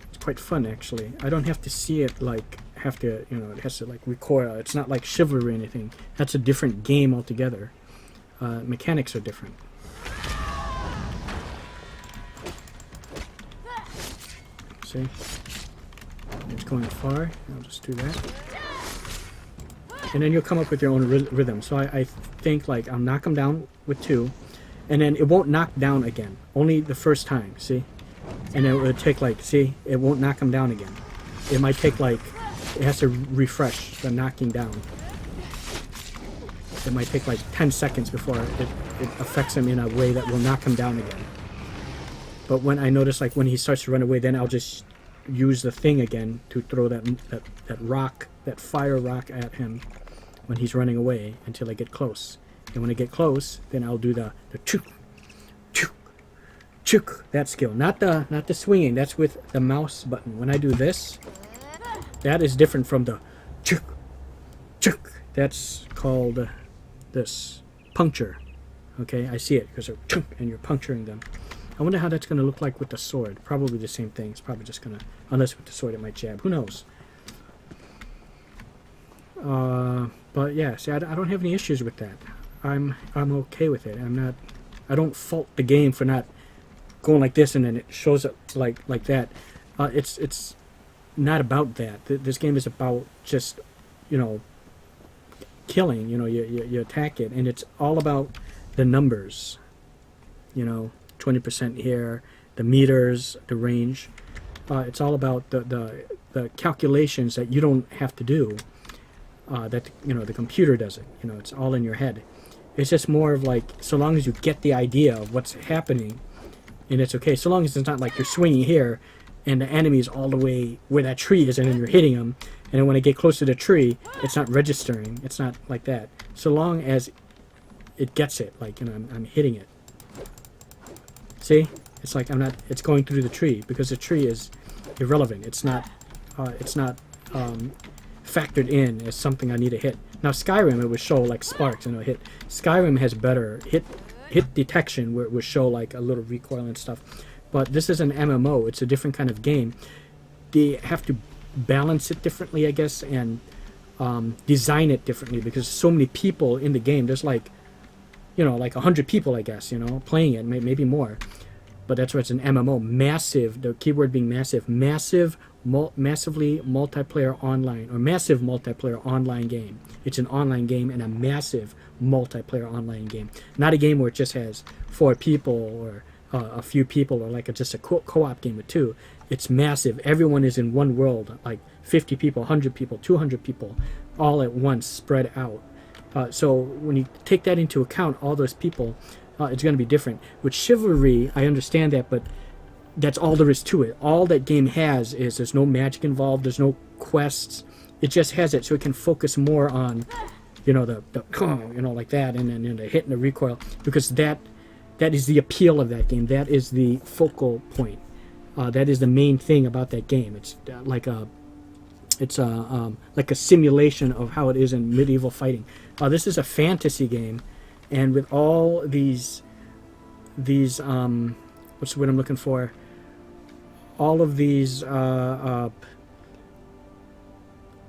It's quite fun actually. I don't have to see it like it has to like recoil. It's not like Chivalry or anything. That's a different game altogether. Mechanics are different. See? It's going far. I'll just do that. And then you'll come up with your own rhythm. So I think like I'll knock them down with 2, and then it won't knock down again. Only the first time, see? And it would take like, see? It won't knock them down again. It might take like, it has to refresh the knocking down. It might take like 10 seconds before it affects him in a way that will knock him down again. But when I notice like when he starts to run away, then I'll just use the thing again to throw that rock, that fire rock at him when he's running away until I get close. And when I get close, then I'll do the chook, chook, chook, that skill. Not the swinging, that's with the mouse button. When I do this, that is different from the chook, chook. That's called this puncture. Okay, I see it because they're chook, and you're puncturing them. I wonder how that's going to look like with the sword. Probably the same thing. It's probably just going to, unless with the sword it might jab. Who knows? But yeah, see, I don't have any issues with that. I'm okay with it. I don't fault the game for not going like this and then it shows up like that. It's not about that. This game is about just, killing. You attack it, and it's all about the numbers. 20% here, the meters, the range. It's all about the calculations that you don't have to do. That the computer does it. It's all in your head. It's just more of like, so long as you get the idea of what's happening, and it's okay. So long as it's not like you're swinging here, and the enemy is all the way where that tree is, and then you're hitting them. And then when I get close to the tree, it's not registering. It's not like that. So long as it gets it, like I'm hitting it. See, it's like it's going through the tree because the tree is irrelevant. It's not factored in as something I need to hit. Now Skyrim, it would show like sparks, hit. Skyrim has better hit detection where it would show like a little recoil and stuff. But this is an MMO. It's a different kind of game. They have to balance it differently, I guess, and design it differently because so many people in the game. There's like 100 people, I guess, playing it, maybe more. But that's why it's an MMO. Massive, the keyword being massive. Massively multiplayer online, or massive multiplayer online game. It's an online game and a massive multiplayer online game. Not a game where it just has 4 people or a few people, or like just a co-op game with 2. It's massive. Everyone is in one world, like 50 people, 100 people, 200 people, all at once, spread out. So when you take that into account, all those people, it's going to be different. With Chivalry, I understand that, but that's all there is to it. All that game has is there's no magic involved, there's no quests. It just has it so it can focus more on, the like that, and then the hit and the recoil, because that is the appeal of that game. That is the focal point. That is the main thing about that game. It's like a simulation of how it is in medieval fighting. This is a fantasy game, and with all these what's the word I'm looking for? All of these not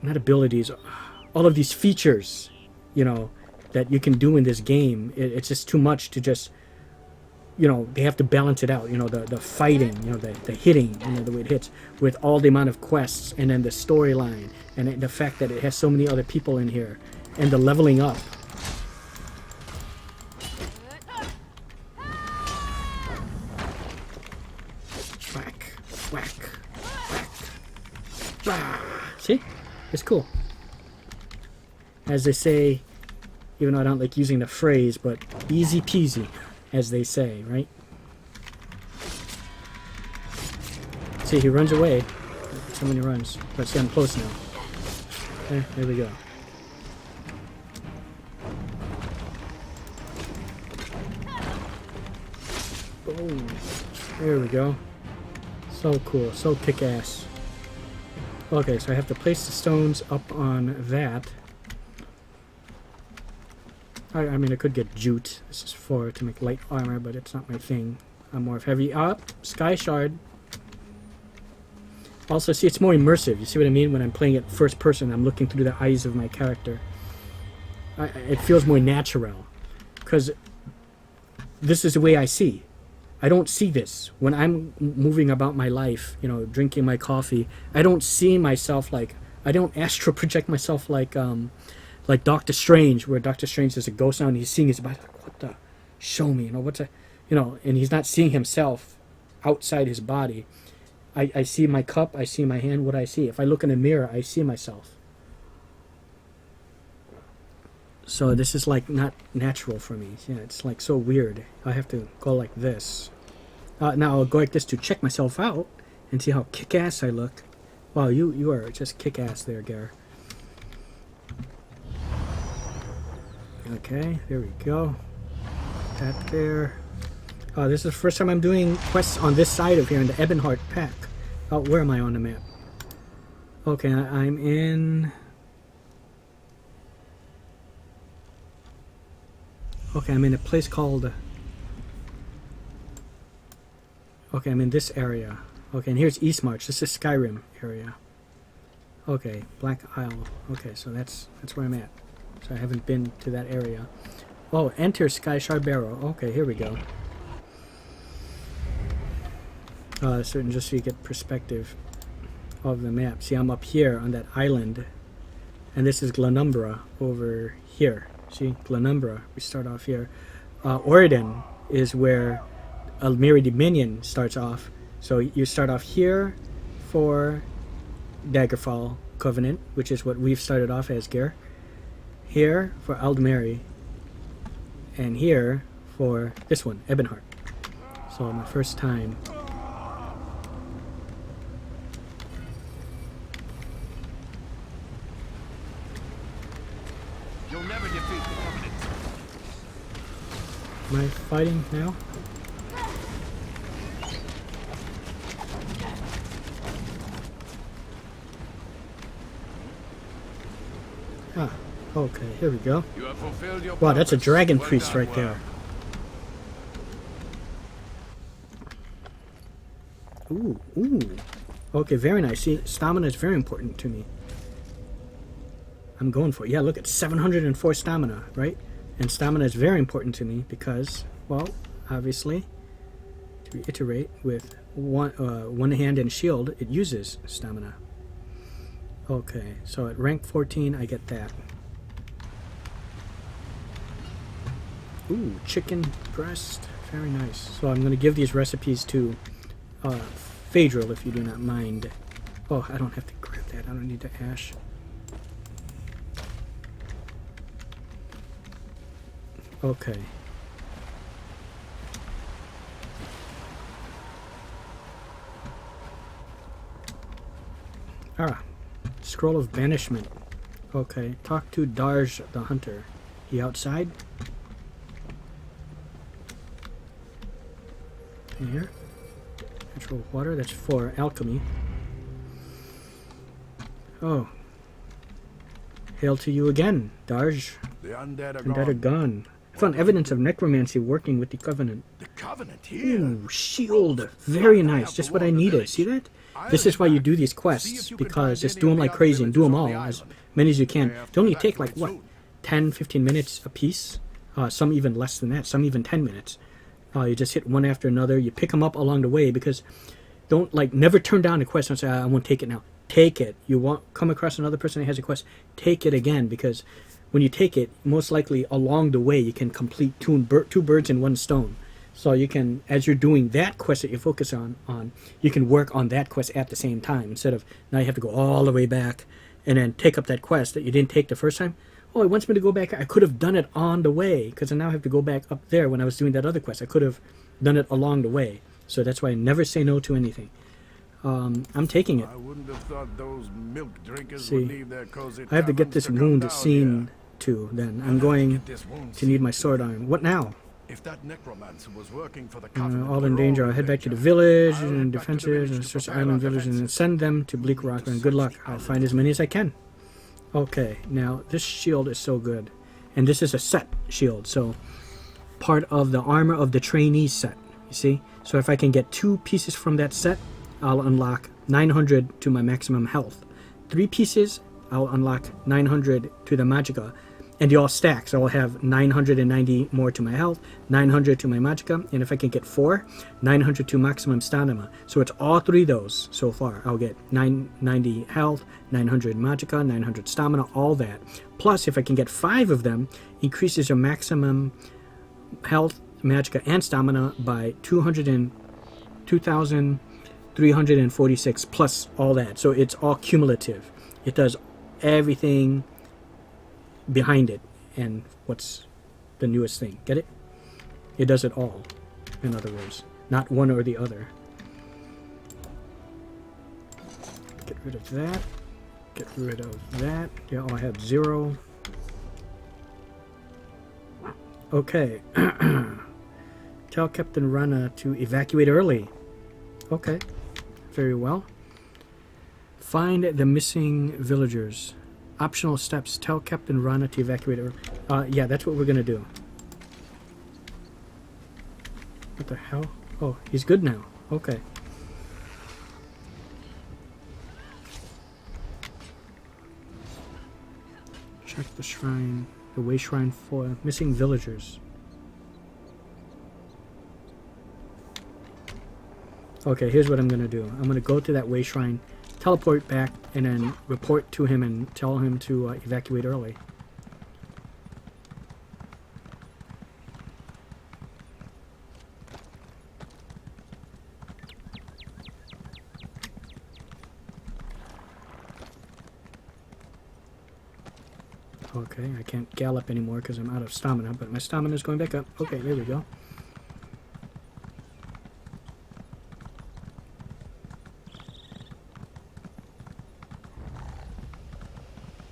abilities, all of these features, that you can do in this game. It's just too much to just. They have to balance it out. The fighting, the hitting, the way it hits, with all the amount of quests, and then the storyline, and the fact that it has so many other people in here, and the leveling up. Whack, whack, whack. Bah. See? It's cool. As they say, even though I don't like using the phrase, but easy peasy, as they say, right? See, he runs away. So many runs. But see, I'm close now. Okay, there we go. Boom. There we go. So cool. So kick-ass. Okay, so I have to place the stones up on that. I mean, I could get jute. This is to make light armor, but it's not my thing. I'm more of heavy. Sky shard. Also, see, it's more immersive. You see what I mean? When I'm playing it first person, I'm looking through the eyes of my character. It feels more natural. Because this is the way I see. I don't see this. When I'm moving about my life, you know, drinking my coffee, I don't see myself like... I don't astral project myself like Doctor Strange, where Doctor Strange is a ghost now and he's seeing his body. Like, what the... Show me, you know, what's a... You know, and he's not seeing himself outside his body. I see my cup, I see my hand, what I see. If I look in a mirror, I see myself. So this is like not natural for me. Yeah, it's like so weird. I have to go like this. Now I'll go like this to check myself out and see how kick-ass I look. Wow, you are just kick-ass there, Gar. Okay, there we go. That there. This is the first time I'm doing quests on this side of here in the Ebonheart pack. Oh, where am I on the map? Okay, I'm in... Okay, I'm in a place called... Okay, I'm in this area. Okay, and here's Eastmarch. This is Skyrim area. Okay, Black Isle. Okay, so that's where I'm at. So I haven't been to that area. Oh, enter Sky Shard Barrow. Okay, here we go. Certain just so you get perspective of the map. See, I'm up here on that island, and this is Glenumbra over here. See, Glenumbra. We start off here. Oredan is where Almiri Dominion starts off. So you start off here for Daggerfall Covenant, which is what we've started off as, Ger. Here for Aldmeri, and here for this one, Ebonheart. So my first time. You'll never defeat the Covenant. Am I fighting now? Ah, okay, here we go. You have fulfilled your Wow, that's a purpose. dragon Well priest done, right there. Ooh, ooh. Okay, very nice. See, stamina is very important to me. I'm going for it. Yeah, look at 704 stamina, right? And stamina is very important to me because, well, obviously, to reiterate, with one hand and shield, it uses stamina. Okay, so at rank 14, I get that. Ooh, chicken breast. Very nice. So I'm going to give these recipes to Phaedril, if you do not mind. Oh, I don't have to grab that. I don't need the ash. Okay. Ah. Scroll of Banishment. Okay. Talk to Darj the Hunter. He outside? Here. Natural water. That's for alchemy. Oh. Hail to you again, Darj. The undead are Undead are gone. I found evidence of necromancy working with the Covenant. The Covenant here. Ooh, shield. Very nice. Just what I needed. See that? This is why you do these quests, because just do them like crazy and do them all, as many as you can. They only take like, what, 10, 15 minutes a piece? Some even less than that, some even 10 minutes. You just hit one after another. You pick them up along the way, because don't, like, never turn down a quest and say, I won't take it now. Take it. You want come across another person that has a quest, take it again, because when you take it, most likely along the way you can complete two birds in one stone. So you can, as you're doing that quest that you focus on, you can work on that quest at the same time, instead of now you have to go all the way back and then take up that quest that you didn't take the first time. Oh, it wants me to go back. I could have done it on the way, because I now have to go back up there when I was doing that other quest. I could have done it along the way. So that's why I never say no to anything. I'm taking it. I wouldn't have thought those milk drinkers See, would leave their cozy I have to get taverns this come wound down seen here. to, then. I'm going to need my sword iron. What now? If that necromancer was working for the Covenant, All in we're danger. all I'll in head back to the danger. village I'll and head back to the defenses village and to search the prepare island our villages and defenses. send them to Bleak We need Rock. to And good search luck. the I'll island. find as many as I can. Okay, now this shield is so good. And this is a set shield, so part of the armor of the trainee set, you see? So if I can get 2 pieces from that set, I'll unlock 900 to my maximum health. 3 pieces, I'll unlock 900 to the magicka. And they all stack, so I'll have 990 more to my health, 900 to my magicka, and if I can get 4, 900 to maximum stamina. So it's all 3 of those so far. I'll get 990 health, 900 magicka, 900 stamina, all that. Plus, if I can get 5 of them, increases your maximum health, magicka, and stamina by 2,346 plus all that. So it's all cumulative. It does everything behind it and what's the newest thing. Get it? It does it all, in other words, not one or the other. Get rid of that. Get rid of that. Yeah, I have 0. Okay. Tell Captain Rana to evacuate early. Okay. Very well. Find the missing villagers. Optional steps. Tell Captain Rana to evacuate early. Yeah, that's what we're gonna do. What the hell? Oh, he's good now. Okay. Check the shrine. The way shrine for missing villagers. Okay, here's what I'm gonna do. I'm gonna go to that way shrine, teleport back, and then report to him and tell him to evacuate early. Okay, I can't gallop anymore because I'm out of stamina, but my stamina is going back up. Okay, there we go.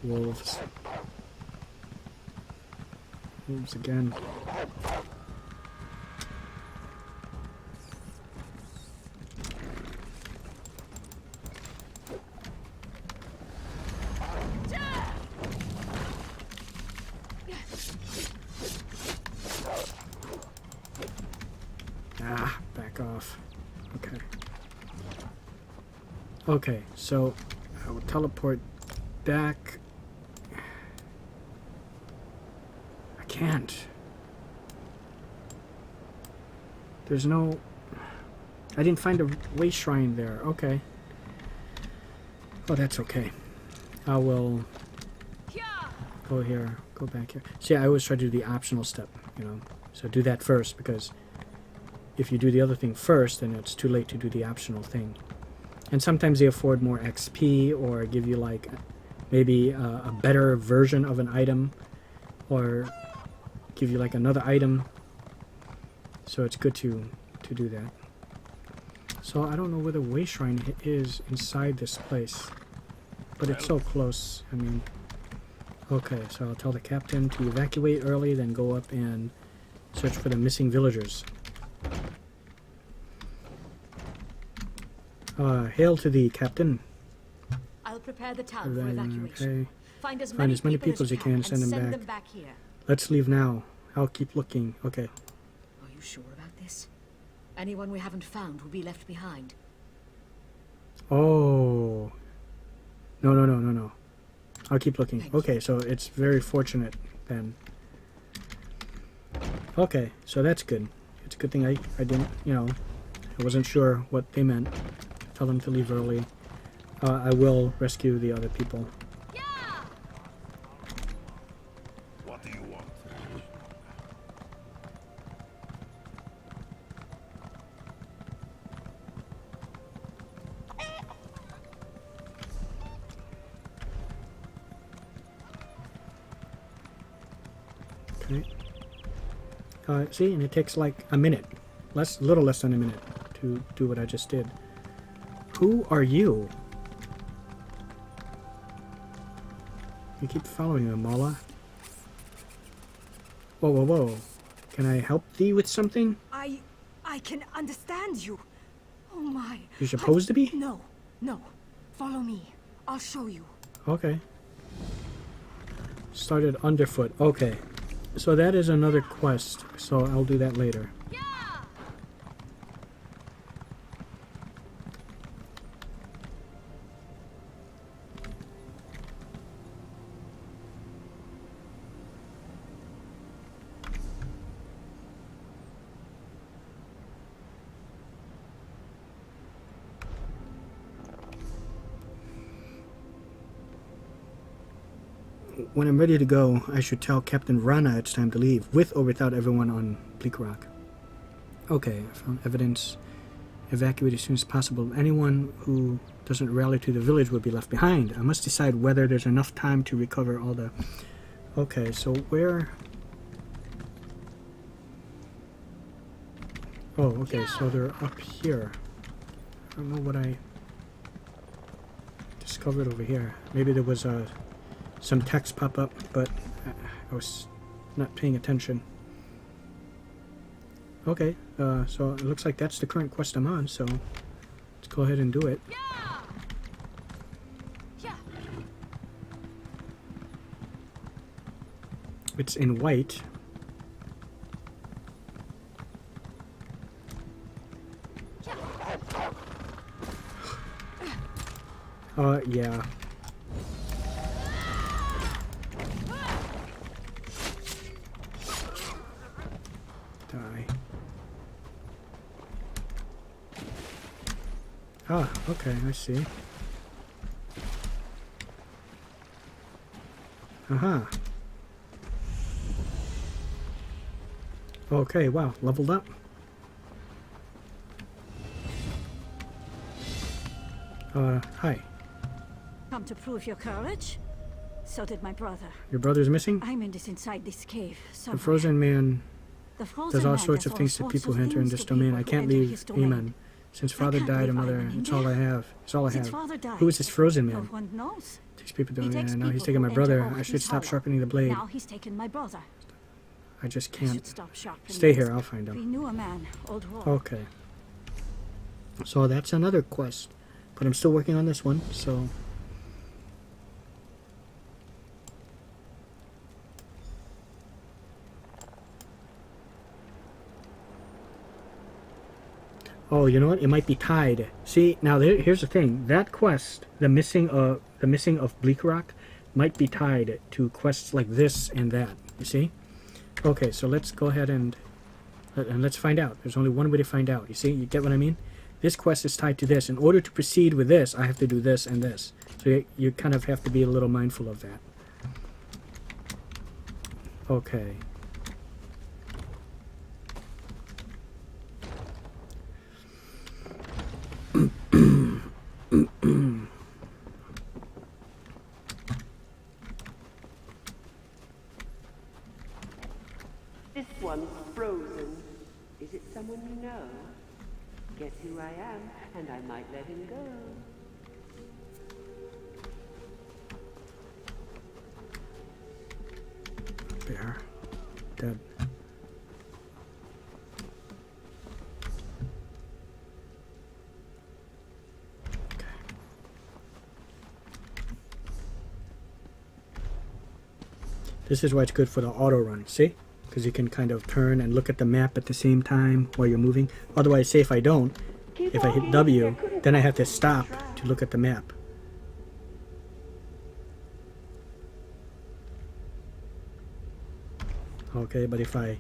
Wolves. Wolves again. Ah, back off. Okay. Okay, so I will teleport back. I can't. There's no... I didn't find a way shrine there. Okay. Oh, that's okay. I will go here, go back here. See, I always try to do the optional step, you know. So do that first, because if you do the other thing first, then it's too late to do the optional thing. And sometimes they afford more XP or give you like maybe a better version of an item or give you like another item. So it's good to do that. So I don't know where the way shrine is inside this place, but it's so close. I mean, okay, so I'll tell the captain to evacuate early, then go up and search for the missing villagers. Hail to thee, Captain. I'll prepare the town for evacuation. Okay. Find as Find many people as you can, send them and back. back here. Let's leave now. I'll keep looking. Okay. Are you sure about this? Anyone we haven't found will be left behind. Oh. No. I'll keep looking. Okay, so it's very fortunate then. Okay, so that's good. It's a good thing I didn't, you know, I wasn't sure what they meant. Tell them to leave early. I will rescue the other people. What do you want? Okay. See, and it takes like a minute. Little less than a minute to do what I just did. Who are you? You keep following me, Mala. Whoa. Can I help thee with something? I can understand you. Oh my. You're supposed to be? No. Follow me. I'll show you. Okay. Started underfoot. Okay. So that is another quest. So I'll do that later. when I'm ready to go, I should tell Captain Rana it's time to leave, with or without everyone on Bleak Rock. Okay, I found evidence. Evacuate as soon as possible. Anyone who doesn't rally to the village will be left behind. I must decide whether there's enough time to recover all the... Okay, so where... Oh, okay, so they're up here. I don't know what I discovered over here. Maybe there was some text pop up, but I was not paying attention. Okay, so it looks like that's the current quest I'm on, so let's go ahead and do it. It's in white. Yeah. Die. Ah, okay, I see. Aha. Okay, wow, leveled up. Hi. Come to prove your courage? So did my brother. Your brother's missing? I'm in this inside this cave. The Frozen Man The Frozen does all Man sorts does of things to all people sorts who of enter in things this to domain. people I who can't enter leave. his domain. Amen. Since father can't died, believe and I'm mother, in it's all I there. have. It's all I Since have. father died, Who is this Frozen no Man? one knows. These people He don't. takes Yeah, now he's people taking who my brother. enter I should his stop hollow. sharpening the blade. Now he's taken my brother. I just I can't. should stop sharpening. Stay it. here. I'll find We him. knew a man, old war. Okay. So that's another quest, but I'm still working on this one. So. Oh, you know what? It might be tied. See, now here's the thing. That quest, the missing of Bleak Rock, might be tied to quests like this and that. You see? Okay, so let's go ahead and let's find out. There's only one way to find out. You see? You get what I mean? This quest is tied to this. In order to proceed with this, I have to do this and this. So you kind of have to be a little mindful of that. Okay. This one's frozen. Is it someone you know? Guess who I am, and I might let him go. Bear. Dead. This is why it's good for the auto run, see? Because you can kind of turn and look at the map at the same time while you're moving. Otherwise, say if I don't, if I hit W, then I have to stop to look at the map. Okay, but if I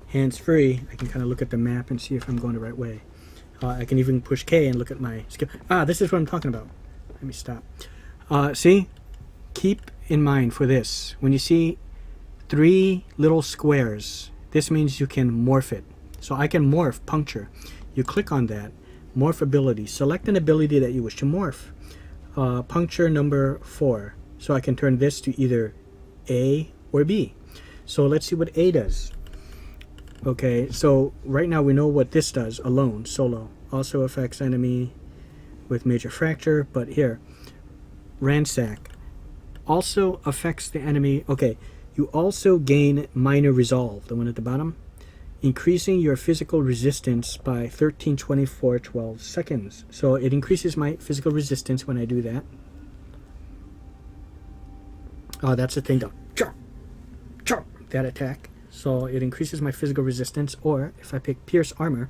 hands-free, I can kind of look at the map and see if I'm going the right way. I can even push K and look at my skill. Ah, this is what I'm talking about. Let me stop. See? Keep in mind for this, when you see 3 little squares, this means you can morph it. So I can morph puncture. You click on that, morph ability. Select an ability that you wish to morph. Puncture number 4. So I can turn this to either A or B. So let's see what A does. Okay, so right now we know what this does alone, solo. Also affects enemy with major fracture, but here, ransack. Also affects the enemy. Okay, you also gain minor resolve, the one at the bottom, increasing your physical resistance by 13, 24, 12 seconds. So it increases my physical resistance when I do that. Oh, that's the thing though. Chop, chop, that attack. So it increases my physical resistance. Or if I pick Pierce Armor,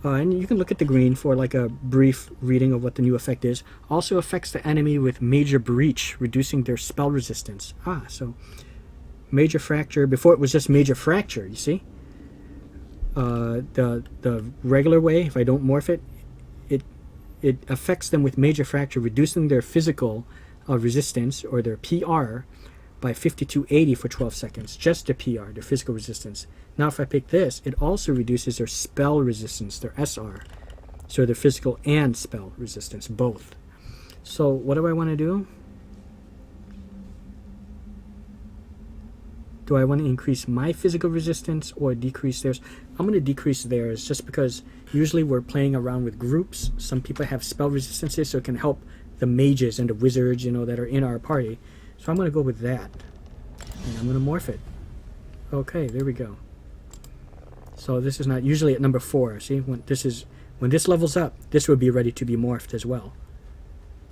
and you can look at the green for like a brief reading of what the new effect is. Also affects the enemy with Major Breach, reducing their spell resistance. Ah, so Major Fracture. Before it was just Major Fracture, you see? The regular way, if I don't morph it, it affects them with Major Fracture, reducing their physical resistance, or their PR, by 5280 for 12 seconds. Just the PR, their physical resistance. Now if I pick this, it also reduces their spell resistance, their SR. So their physical and spell resistance, both. So what do I want to do? Do I want to increase my physical resistance or decrease theirs? I'm going to decrease theirs just because usually we're playing around with groups. Some people have spell resistances, so it can help the mages and the wizards, you know, that are in our party. So I'm going to go with that. And I'm going to morph it. Okay, there we go. So this is not usually at number 4. See, when this levels up, this would be ready to be morphed as well.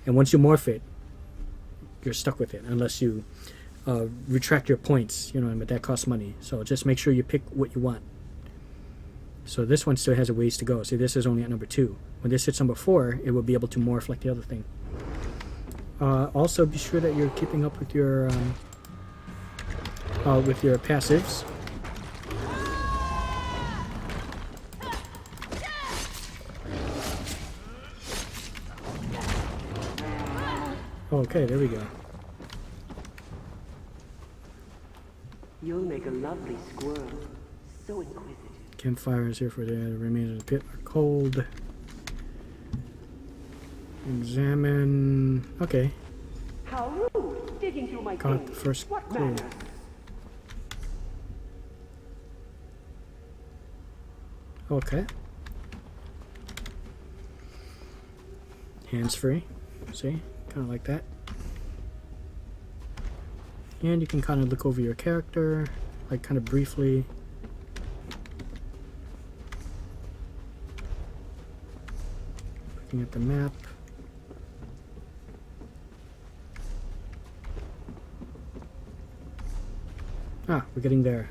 And once you morph it, you're stuck with it unless you retract your points, you know, but that costs money. So just make sure you pick what you want. So this one still has a ways to go. See, this is only at number 2. When this hits number 4, it will be able to morph like the other thing. Also, be sure that you're keeping up with your passives. Okay, there we go. You'll make a lovely squirrel. So inquisitive. Campfire is here for the remains of the pit are cold. Examine. Okay. How rude! Digging through my Got things. the first What clue. manners? Okay. Hands free. See? Kind of like that. And you can kind of look over your character, like kind of briefly. Looking at the map. Ah, we're getting there.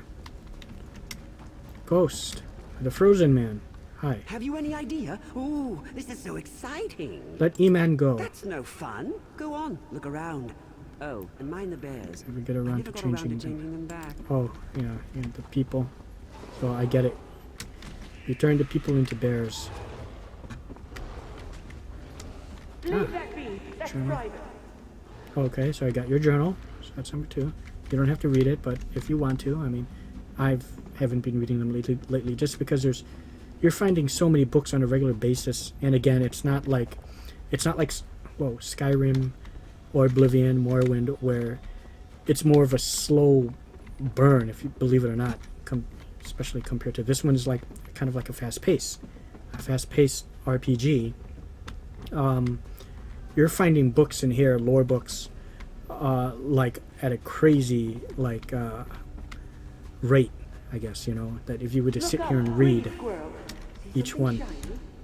Ghost, the frozen man. Hi. Have you any idea? Ooh, this is so exciting. Let E-Man go. That's no fun. Go on, look around. Oh, and mind the bears. If we get around to changing them. them back. Oh, yeah, the people. So I get it. You turn the people into bears. Leave that be. That's private. Okay, so I got your journal. So that's number 2. You don't have to read it, but if you want to, I mean, haven't been reading them lately just because you're finding so many books on a regular basis, and again, it's not like Skyrim or Oblivion, Morrowind, where it's more of a slow burn, if you believe it or not, especially compared to this one is like kind of like a fast-paced RPG. You're finding books in here, lore books, like at a crazy rate, I guess, you know, that if you were to sit here and read each one.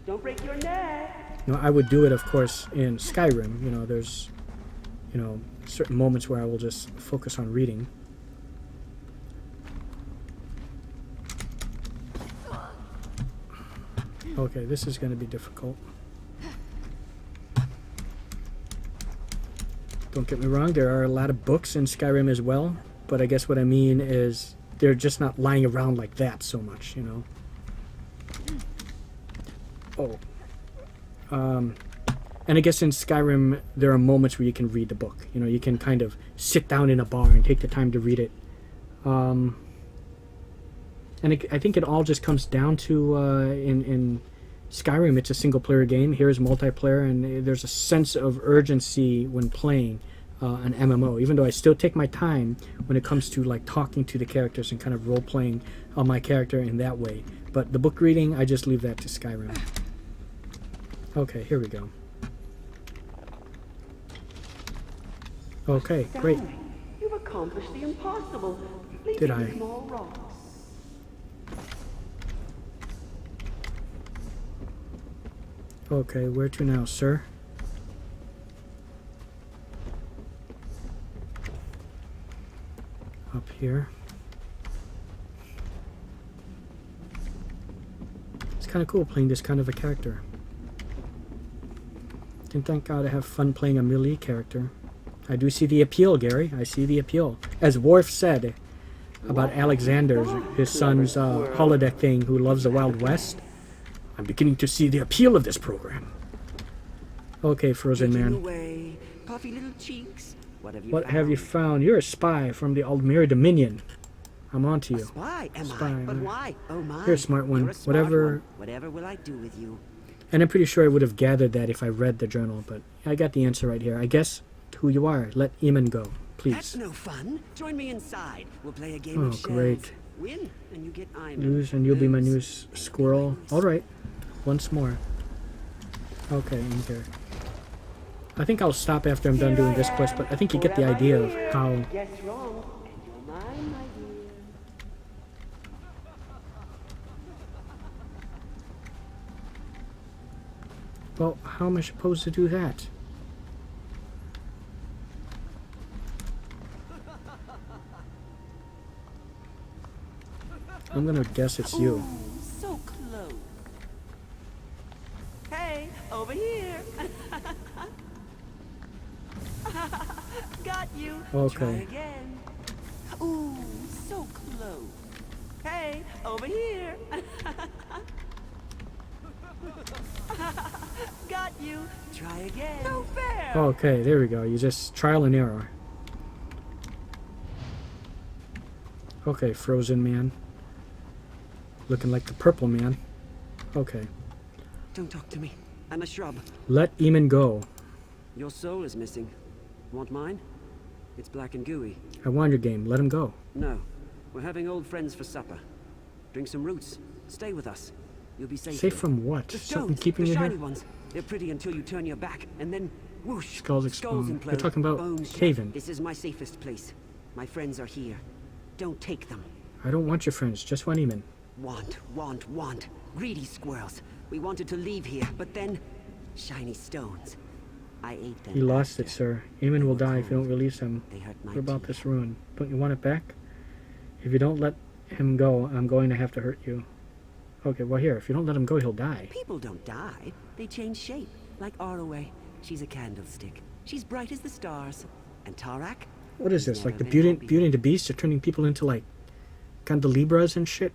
Don't break your neck. You know, I would do it, of course, in Skyrim. You know, there's, you know, certain moments where I will just focus on reading. Okay, this is going to be difficult. Don't get me wrong, there are a lot of books in Skyrim as well, but I guess what I mean is they're just not lying around like that so much, you know. And I guess in Skyrim there are moments where you can read the book. You know, you can kind of sit down in a bar and take the time to read it. And I think it all just comes down to in Skyrim, it's a single-player game. Here's multiplayer, and there's a sense of urgency when playing an MMO. Even though I still take my time when it comes to like talking to the characters and kind of role-playing my character in that way. But the book reading, I just leave that to Skyrim. Okay, here we go. Okay, great. You've accomplished the impossible. Did I? Small rocks. Okay, where to now, sir? Up here. It's kind of cool playing this kind of a character. And thank God I have fun playing a melee character. I do see the appeal, Gary. I see the appeal. As Worf said about Alexander, his son's holodeck thing, who loves the Wild West, I'm beginning to see the appeal of this program. Okay, Frozen Man. Away, puffy little cheeks. What have you found? found? You're a spy from the Aldmeri Dominion. I'm on to you. Spy, am Spy, I? But why? Oh my. You're a smart one. You're a smart Whatever. one. Whatever will I do with you? And I'm pretty sure I would have gathered that if I read the journal, but I got the answer right here. I guess who you are. Let Eamon go, please. That's no fun. Join me inside. We'll play a game Oh, of shells. great. Win, and you get Iron. Lose, and you'll be my new squirrel. All right. Once more. Okay, in here. I think I'll stop after I'm done doing this quest, but I think you get the idea of how... Guess wrong, and you're mine, my dear. Well, how am I supposed to do that? I'm gonna guess it's you. Ooh, so close. Hey, over here. Got you. Okay. Try again. Ooh, so close. Hey, over here. Got you. Try again. No fair. Okay, there we go. You just trial and error. Okay, frozen man. Looking like the purple man. Okay. Don't talk to me. I'm a shrub. Let Eamon go. Your soul is missing. Want mine? It's black and gooey. I won your game. Let him go. No. We're having old friends for supper. Drink some roots. Stay with us. You'll be safe. Safe here. from what? The Something stones, keeping the you shiny here? ones. They're pretty until you turn your back, and then whoosh. Skulls Skulls explode. implode. You're talking about Bones Haven. This is my safest place. My friends are here. Don't take them. I don't want your friends. Just want Eamon. Want. Greedy squirrels. We wanted to leave here, but then... shiny stones. I ate them. You lost after. it, sir. Eamon will die if you don't release him. They hurt my What about teeth. this rune? Don't you want it back? If you don't let him go, I'm going to have to hurt you. Okay, well here, if you don't let him go, he'll die. People don't die. They change shape. Like Arroway. She's a candlestick. She's bright as the stars. And Tarak? What is He's this? Like the never been happy. Beauty and the Beast are turning people into like candelabras and shit?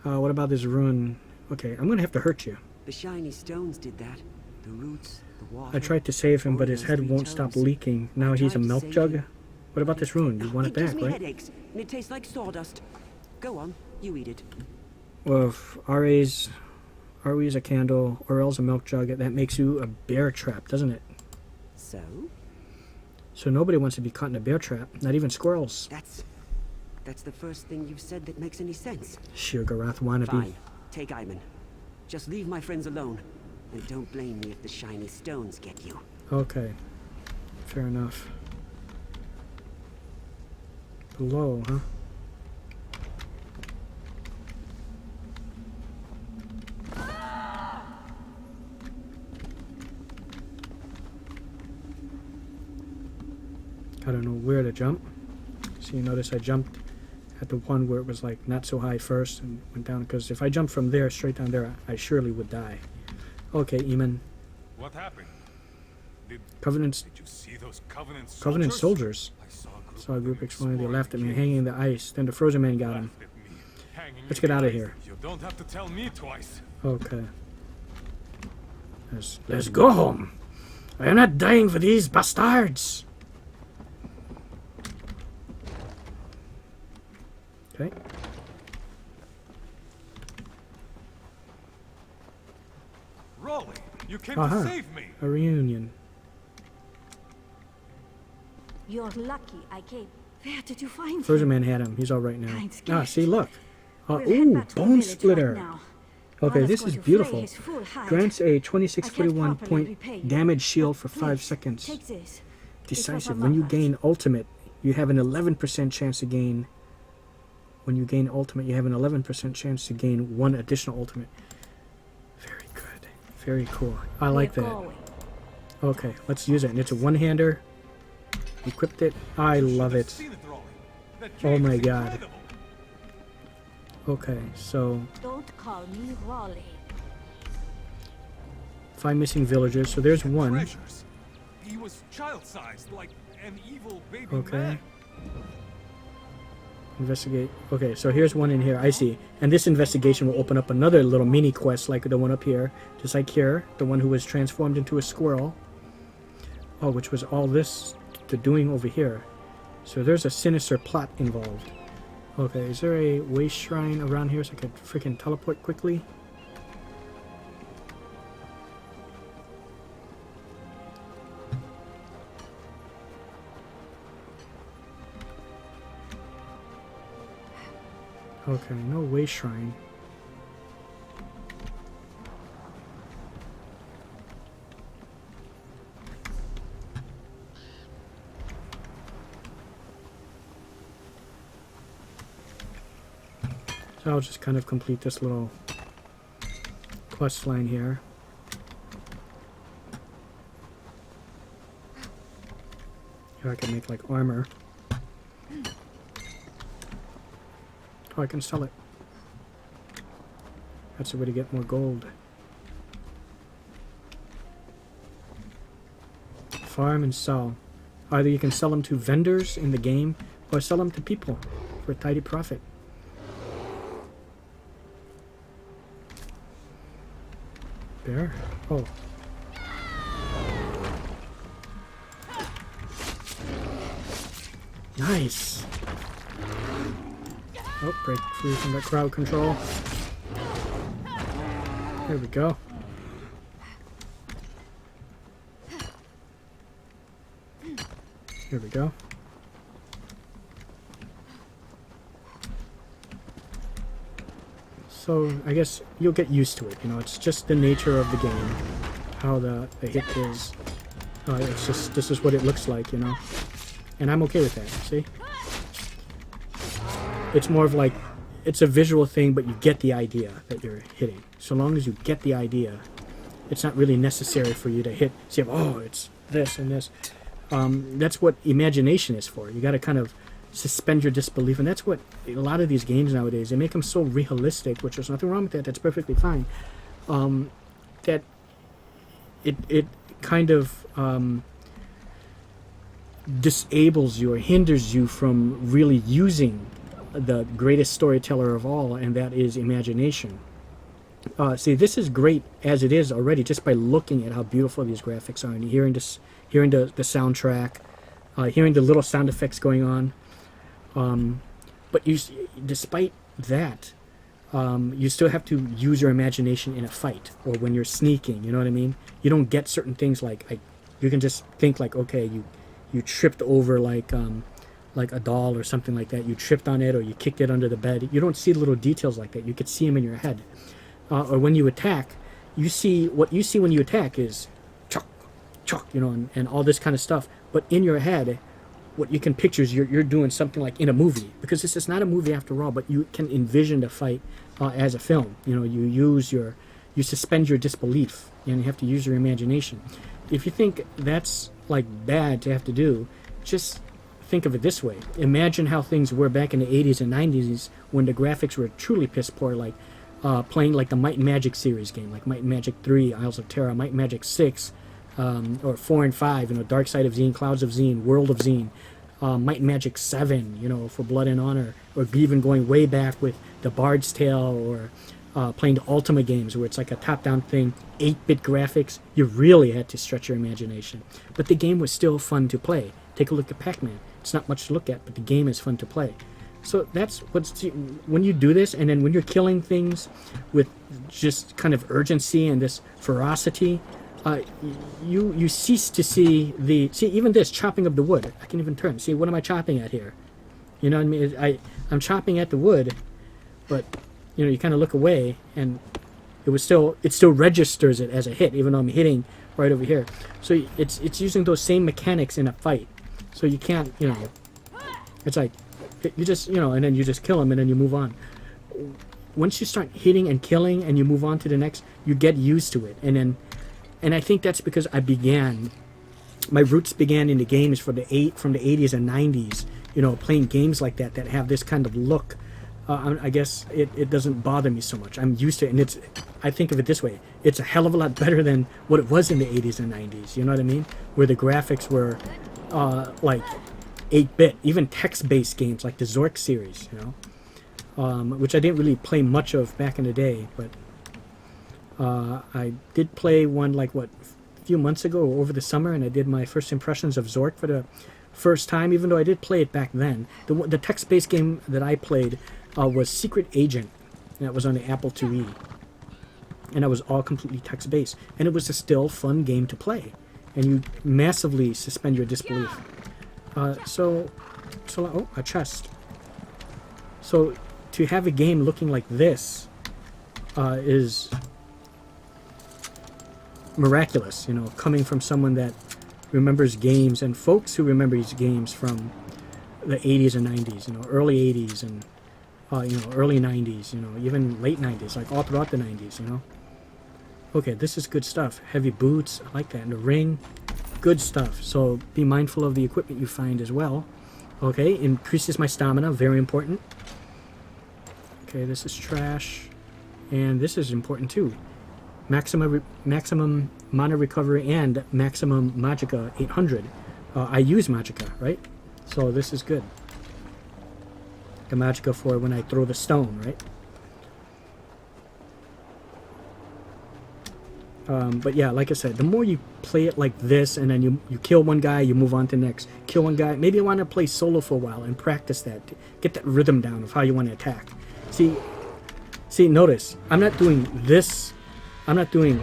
What about this rune? Okay, I'm gonna have to hurt you. The shiny stones did that. The roots, the water. I tried to save him, but his Those head three won't stop toes. leaking. Now he's a Tried to milk save jug? you. What about this rune? You want it gives back, me right? headaches, and it tastes like sawdust. Go on, you eat it. Well, if RA's a candle, or else a milk jug, that makes you a bear trap, doesn't it? So? So nobody wants to be caught in a bear trap, not even squirrels. That's the first thing you've said that makes any sense. Shirgarath wannabe. Fine, take Iman. Just leave my friends alone, and don't blame me if the shiny stones get you. Okay, fair enough. Below, huh? I don't know where to jump. So you notice I jumped at the one where it was like not so high first and went down, because if I jumped from there straight down there, I surely would die. Okay, Eamon. What happened? Covenants. Did you see those Covenant soldiers? Covenant soldiers. I Saw a group exploring. They laughed at me, hanging in the ice. Then the frozen man got him. Let's get out of here. You don't have to tell me twice. Okay. Let's go home. I am not dying for these bastards. Okay. Raleigh, you came Aha. to save me. A reunion. You're lucky I came. Where did you find Frozen him? Man had him. He's all right now. Kind Ah, gift. see, look. We'll head Ooh, back to the bone village splitter. right now. Okay, Mother's this going is to flay beautiful. his full hide. Grants a 2641 I can't point properly repay you. damage shield for Please, 5 seconds. Take this. Decisive. When you gain ultimate, you have an 11% chance to gain. When you gain ultimate, you have an 11% chance to gain 1 additional ultimate. Very good. Very cool. I like that. Okay, let's use it. And it's a one-hander. Equipped it. I love it. Oh my god. Okay, so Don't call me Raleigh. 5 missing villagers. So there's one. Treasures. He was child-sized, like an evil baby Okay. man. Investigate. Okay, so here's one in here. I see. And this investigation will open up another little mini quest like the one up here. Just like here, the one who was transformed into a squirrel. Oh, which was all this they're doing over here. So there's a sinister plot involved. Okay, is there a waste shrine around here so I could freaking teleport quickly? Okay, no waste shrine. So I'll just kind of complete this little quest line here. Here I can make like armor. Oh, I can sell it. That's a way to get more gold. Farm and sell. Either you can sell them to vendors in the game or sell them to people for a tidy profit. Bear? Oh. Nice! Oh, break free from that crowd control. There we go. Here we go. So, I guess you'll get used to it, you know, it's just the nature of the game, how the hit is. It's just, this is what it looks like, you know. And I'm okay with that, see? It's more of like, it's a visual thing, but you get the idea that you're hitting. So long as you get the idea, it's not really necessary for you to hit, see, oh, it's this and this. That's what imagination is for. You got to kind of suspend your disbelief, and that's what a lot of these games nowadays, they make them so realistic, which there's nothing wrong with that, that's perfectly fine, that it kind of disables you or hinders you from really using the greatest storyteller of all, and that is imagination. See, this is great as it is already, just by looking at how beautiful these graphics are, and hearing the soundtrack, hearing the little sound effects going on. But despite that, you still have to use your imagination in a fight, or when you're sneaking, you know what I mean? You don't get certain things like you can just think like, okay, you tripped over like a doll or something like that. You tripped on it, or you kicked it under the bed. You don't see little details like that. You could see them in your head. Or when you attack, what you see when you attack is chuck, chuck, you know, and all this kind of stuff. But in your head, what you can picture is you're doing something like in a movie, because this is not a movie after all, but you can envision the fight as a film. You know, you suspend your disbelief, and you have to use your imagination. If you think that's like bad to have to do, just think of it this way. Imagine how things were back in the 80s and 90s when the graphics were truly piss poor, like playing like the Might and Magic series game, like Might and Magic 3, Isles of Terror, Might and Magic 6, or 4 and 5, you know, Dark Side of Zine, Clouds of Zine, World of Zine, Might and Magic 7, you know, for Blood and Honor, or even going way back with the Bard's Tale, or playing the Ultima games where it's like a top-down thing, 8-bit graphics. You really had to stretch your imagination. But the game was still fun to play. Take a look at Pac-Man. It's not much to look at, but the game is fun to play. So that's when you do this, and then when you're killing things with just kind of urgency and this ferocity, you cease to see even this chopping of the wood. I can even turn. See, what am I chopping at here? You know what I mean? I'm chopping at the wood, but you know, you kind of look away, and it still registers it as a hit, even though I'm hitting right over here. So it's using those same mechanics in a fight. So you can't, you know, it's like you just, you know, and then you just kill them, and then you move on. Once you start hitting and killing, and you move on to the next, you get used to it, and I think that's because my roots began in the games from the 80s and 90s, you know, playing games like that have this kind of look. I guess it doesn't bother me so much. I'm used to it, and I think of it this way. It's a hell of a lot better than what it was in the 80s and 90s, you know what I mean? Where the graphics were like 8-bit, even text-based games like the Zork series, you know, which I didn't really play much of back in the day, but I did play one like a few months ago over the summer, and I did my first impressions of Zork first time, even though I did play it back then. The text-based game that I played was Secret Agent, and that was on the Apple IIe. And that was all completely text-based. And it was a still fun game to play. And you massively suspend your disbelief. So, oh, a chest. So, to have a game looking like this is miraculous, you know, coming from someone that remembers games, and folks who remember these games from the 80s and 90s, you know, early 80s and, you know, early 90s, you know, even late 90s, like all throughout the 90s, you know. Okay, this is good stuff. Heavy boots, I like that. And the ring, good stuff. So be mindful of the equipment you find as well. Okay, increases my stamina, very important. Okay, this is trash. And this is important too. Maximum mana recovery and maximum magicka 800. I use magicka, right? So this is good. The magicka for when I throw the stone, right? But yeah, like I said, the more you play it like this, and then you kill one guy, you move on to the next. Kill one guy. Maybe you want to play solo for a while and practice that. Get that rhythm down of how you want to attack. See, notice, I'm not doing this. I'm not doing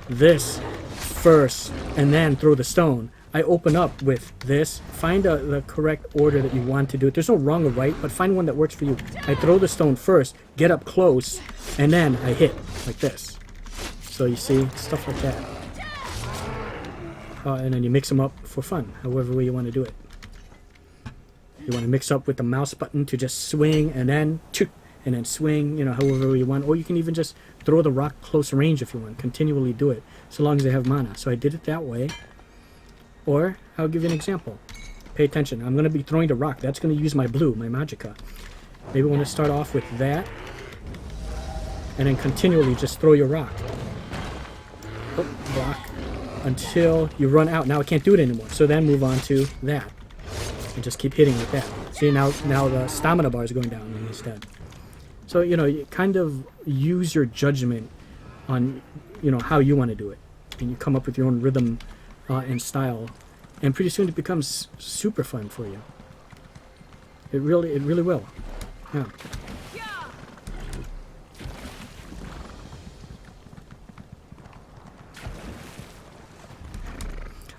this first and then throw the stone. I open up with this. Find the correct order that you want to do it. There's no wrong or right, but find one that works for you. I throw the stone first, get up close, and then I hit like this. So you see, stuff like that. And then you mix them up for fun, however way you want to do it. You want to mix up with the mouse button to just swing and then swing, you know, however way you want. Or you can even just throw the rock close range if you want. Continually do it, so long as they have mana. So I did it that way. Or, I'll give you an example. Pay attention. I'm going to be throwing the rock. That's going to use my blue, my magicka. Maybe I want to start off with that. And then continually just throw your rock. Block until you run out. Now I can't do it anymore. So then move on to that. And just keep hitting with that. See, now the stamina bar is going down instead. So, you know, you kind of use your judgment on, you know, how you want to do it. And you come up with your own rhythm and style. And pretty soon it becomes super fun for you. It really will. Yeah.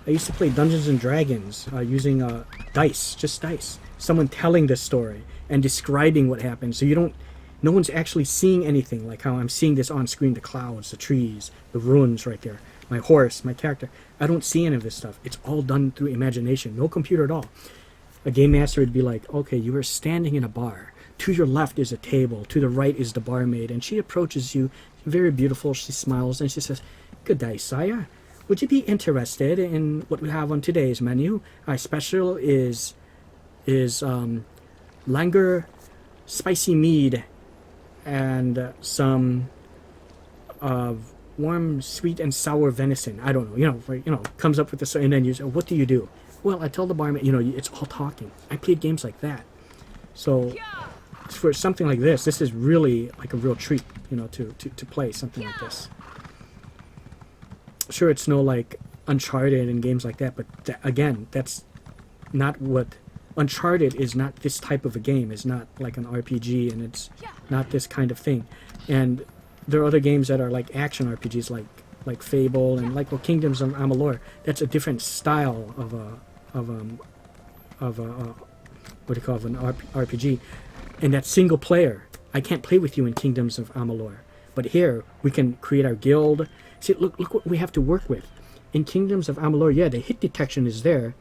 I used to play Dungeons and Dragons using dice, just dice. Someone telling the story and describing what happened. So no one's actually seeing anything like how I'm seeing this on screen, the clouds, the trees, the ruins right there, my horse, my character. I don't see any of this stuff. It's all done through imagination, no computer at all. A game master would be like, okay, you are standing in a bar. To your left is a table, to the right is the barmaid, and she approaches you, very beautiful, she smiles, and she says, "Good day, sire. Would you be interested in what we have on today's menu? Our special is Langer spicy mead and some warm, sweet, and sour venison." I don't know, comes up with this, and then you say, "What do you do?" Well, I tell the barman, it's all talking. I played games like that. So for something like this is really like a real treat, to play something like this. Sure, it's no like Uncharted and games like that, but again, that's not what Uncharted is. Not this type of a game. It's not like an RPG, and it's not this kind of thing. And there are other games that are like action RPGs, like Fable and like Kingdoms of Amalur. That's a different style of an RPG, and that's single player. I can't play with you in Kingdoms of Amalur, but here we can create our guild. See, look what we have to work with. In Kingdoms of Amalur, yeah, the hit detection is there,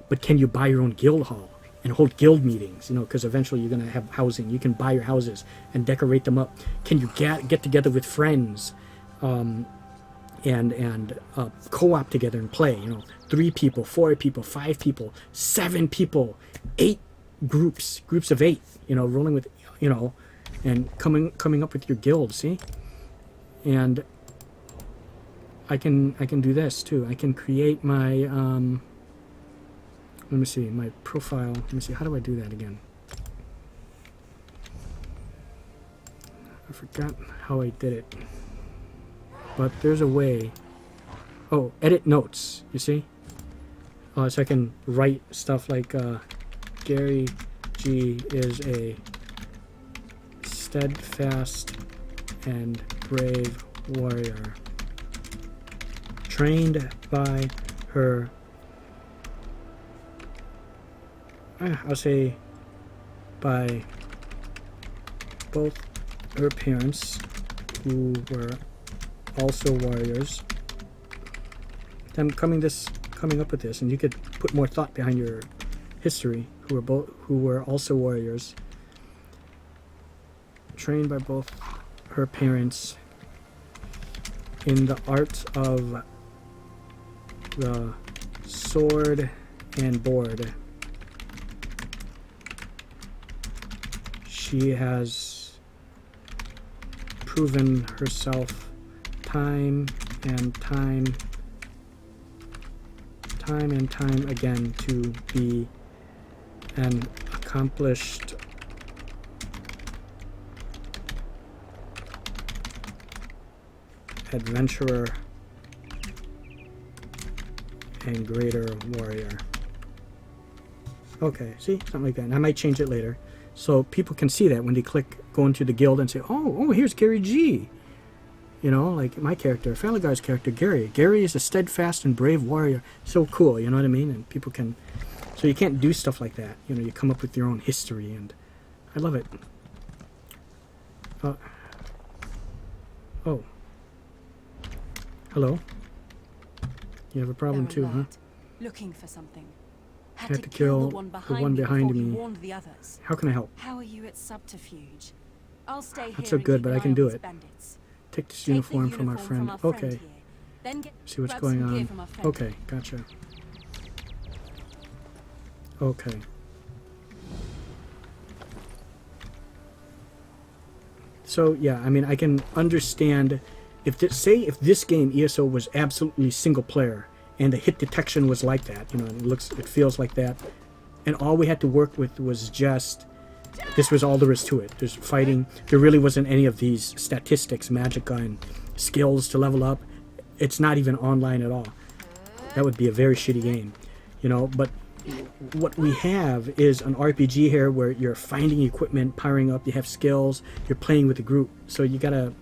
but can you buy your own guild hall and hold guild meetings? Because eventually you're going to have housing. You can buy your houses and decorate them up. Can you get together with friends and co-op together and play? 3 people, 4 people, 5 people, 7 people, 8 groups of 8. Rolling with, and coming up with your guild. See, and I can do this too. I can create my let me see, my profile. Let me see, how do I do that again? I forgot how I did it. But there's a way. Oh, edit notes, you see? So I can write stuff like Gary G is a steadfast and brave warrior, trained by her, I'll say by both her parents, who were also warriors. I'm coming up with this, and you could put more thought behind your history. Who were also warriors, trained by both her parents in the art of the sword and board. She has proven herself time and time again to be an accomplished adventurer and greater warrior. Okay, see? Something like that. And I might change it later. So people can see that when they go into the guild and say, oh, here's Gary G. You know, like my character, Falagar's character, Gary. Gary is a steadfast and brave warrior. So cool, you know what I mean? And people can... So you can't do stuff like that. You know, you come up with your own history, and I love it. Oh. Hello. You have a problem too, huh? Looking for something. Had to kill the one behind me. Warned the others. How can I help? How are you at subterfuge? I'll stay here. Not so good, but I can do it. Bandits. Take this uniform from our friend. Okay. Then See what's going on. Okay, gotcha. Okay. So yeah, I mean, I can understand if this game ESO was absolutely single player and the hit detection was like that, you know, it feels like that, and all we had to work with was just this was all there is to it. There's fighting. There really wasn't any of these statistics, magicka, and skills to level up. It's not even online at all. That would be a very shitty game, you know. But what we have is an RPG here where you're finding equipment, powering up, you have skills, you're playing with a group. So you gotta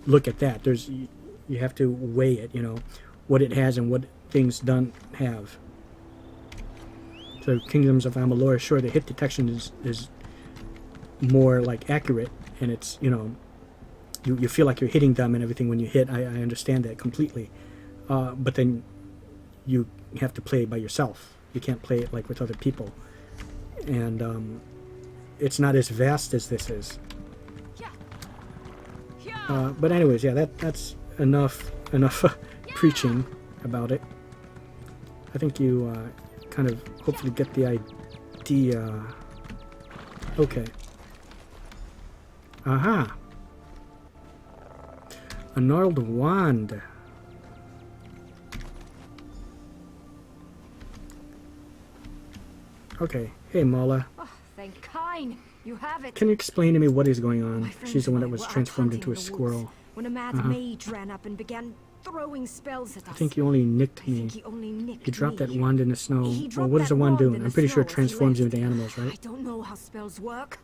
look at that. You have to weigh it, you know, what it has and what things don't have. So Kingdoms of Amalur, sure, the hit detection is more like accurate, and it's, you know, you feel like you're hitting them and everything when you hit. I understand that completely. But then you have to play by yourself. You can't play it like with other people, and it's not as vast as this is. But anyways, yeah, that's enough preaching about it. I think you kind of hopefully get the idea. Okay. Aha. A gnarled wand. Okay. Hey, Mala. Oh, thank Kine. You have it. Can you explain to me what is going on? She's the one that was transformed into a squirrel. When a mad mage ran up and began throwing spells at us. I think you only nicked me. He dropped that wand in the snow. Well, what does a wand do? I'm pretty sure it transforms you into animals, right? I don't know how spells work.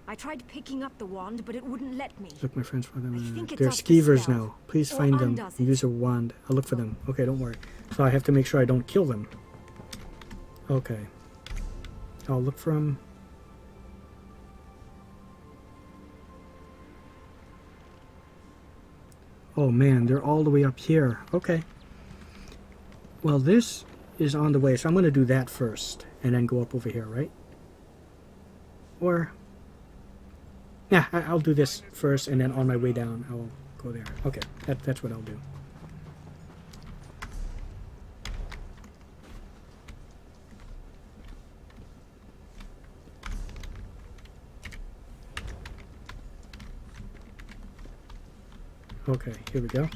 I tried picking up the wand, but it wouldn't let me. Look, my friends, for them. They're skeevers now. Please find them and use a wand. I'll look for them. Okay, don't worry. So I have to make sure I don't kill them. Okay. I'll look for them. Oh man, they're all the way up here. Okay. Well, this is on the way, so I'm going to do that first and then go up over here, right? Or... yeah, I'll do this first, and then on my way down, I'll go there. Okay, that's what I'll do. Okay, here we go.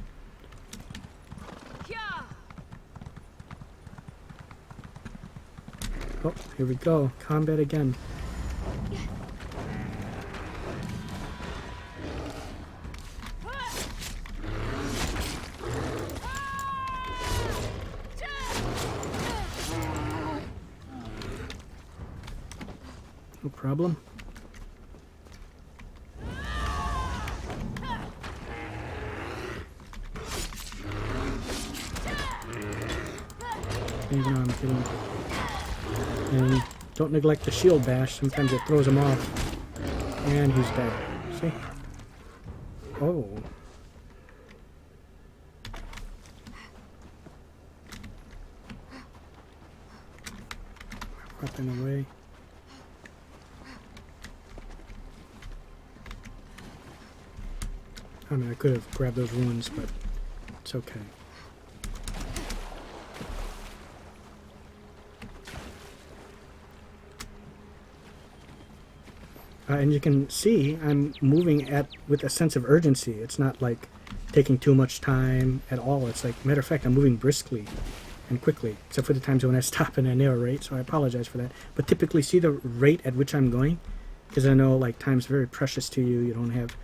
Oh, here we go. Combat again. No problem. And now I'm kidding. And don't neglect the shield bash. Sometimes it throws him off. And he's dead. See? Oh. Weapon away. I mean, I could have grabbed those ruins, but it's okay. And you can see I'm moving with a sense of urgency. It's not like taking too much time at all. It's like, matter of fact, I'm moving briskly and quickly, except for the times when I stop and I narrate, so I apologize for that. But typically, see the rate at which I'm going? Because I know like time's very precious to you. You don't have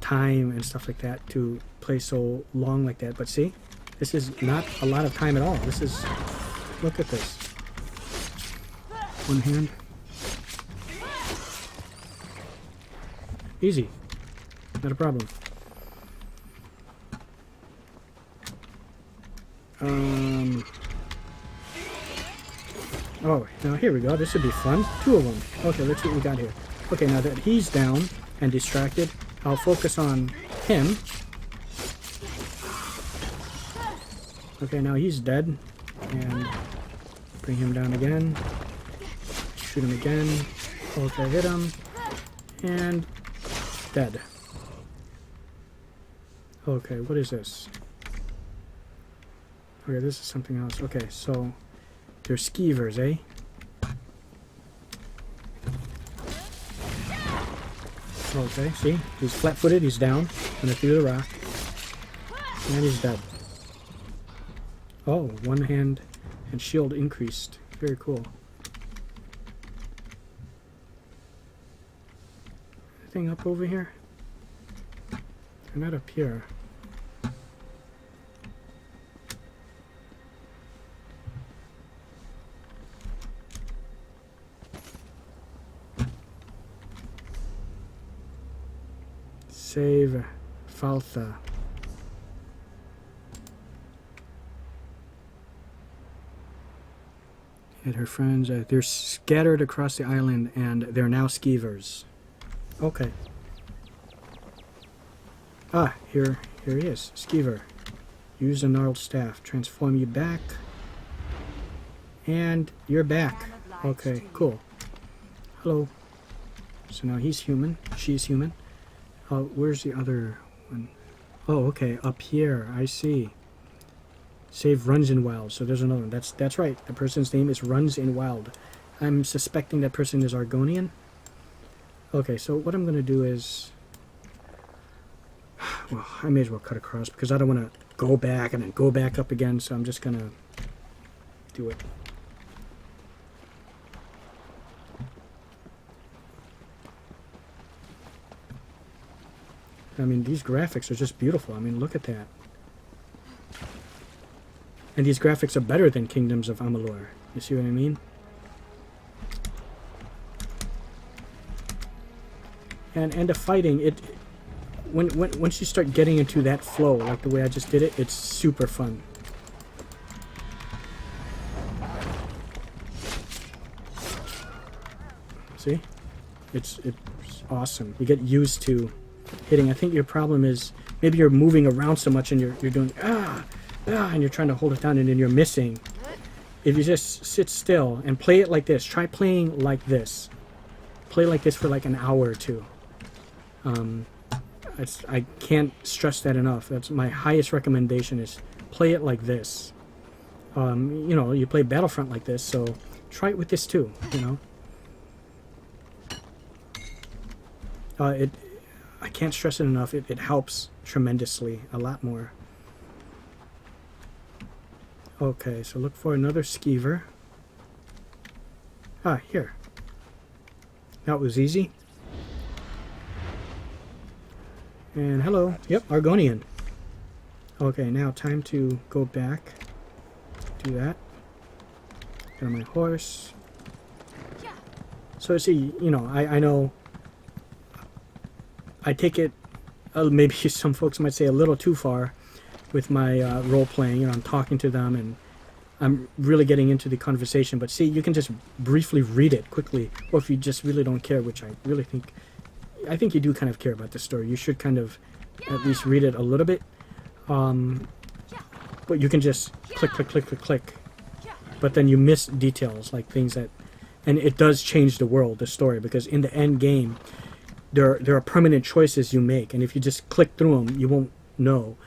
time and stuff like that to play so long like that. But see, this is not a lot of time at all. This is, look at this. One hand. Easy. Not a problem. Oh, now here we go. This should be fun. 2 of them. Okay, let's see what we got here. Okay, now that he's down and distracted, I'll focus on him. Okay, now he's dead. And bring him down again. Shoot him again. Okay, hit him. And dead. Okay, what is this? Okay, this is something else. Okay, so they're skeevers, eh? Okay, see? He's flat-footed, he's down. Gonna through the rock. And he's dead. Oh, one hand and shield increased. Very cool. Anything up over here? They're not up here. Save Faltha. And her friends, they're scattered across the island and they're now skeevers. Okay. Ah, here he is. Skeever. Use a gnarled staff. Transform you back. And you're back. Okay, cool. Hello. So now he's human. She's human. Where's the other one? Oh, okay, up here. I see. Save Runs in Wild. So there's another one. That's right. The person's name is Runs in Wild. I'm suspecting that person is Argonian. Okay, so what I'm going to do is... Well, I may as well cut across because I don't want to go back and then go back up again, so I'm just going to do it. I mean, these graphics are just beautiful. I mean, look at that. And these graphics are better than Kingdoms of Amalur. You see what I mean? And the fighting, once you start getting into that flow, like the way I just did it, it's super fun. See? It's awesome. You get used to hitting. I think your problem is maybe you're moving around so much and you're doing and you're trying to hold it down and then you're missing. If you just sit still and play it like this, try playing like this. Play like this for like an hour or two. I can't stress that enough. That's my highest recommendation, is play it like this. You know, you play Battlefront like this, so try it with this too, you know. I can't stress it enough. It helps tremendously, a lot more. Okay, so look for another skeever. Ah, here. That was easy. And hello. Yep, Argonian. Okay, now time to go back. Do that. Get on my horse. So see, you know, I know I take it, maybe some folks might say a little too far with my role playing. You know, I'm talking to them and I'm really getting into the conversation. But see, you can just briefly read it quickly, or if you just really don't care, which I really think, I think you do kind of care about the story. You should kind of at least read it a little bit. But you can just click, click, click, click, click. But then you miss details, like things that, and it does change the world, the story, because in the end game, there are permanent choices you make, and if you just click through them, you won't know.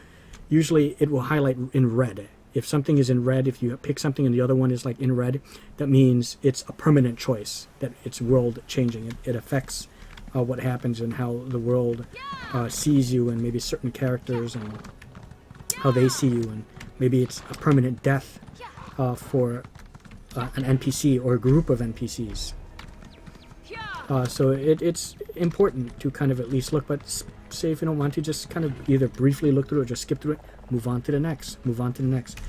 Usually, it will highlight in red. If something is in red, if you pick something and the other one is like in red, that means it's a permanent choice, that it's world changing. It affects what happens and how the world sees you, and maybe certain characters and how they see you, and maybe it's a permanent death for an NPC or a group of NPCs. So it's important to kind of at least look, but say if you don't want to, just kind of either briefly look through it or just skip through it, move on to the next, move on to the next.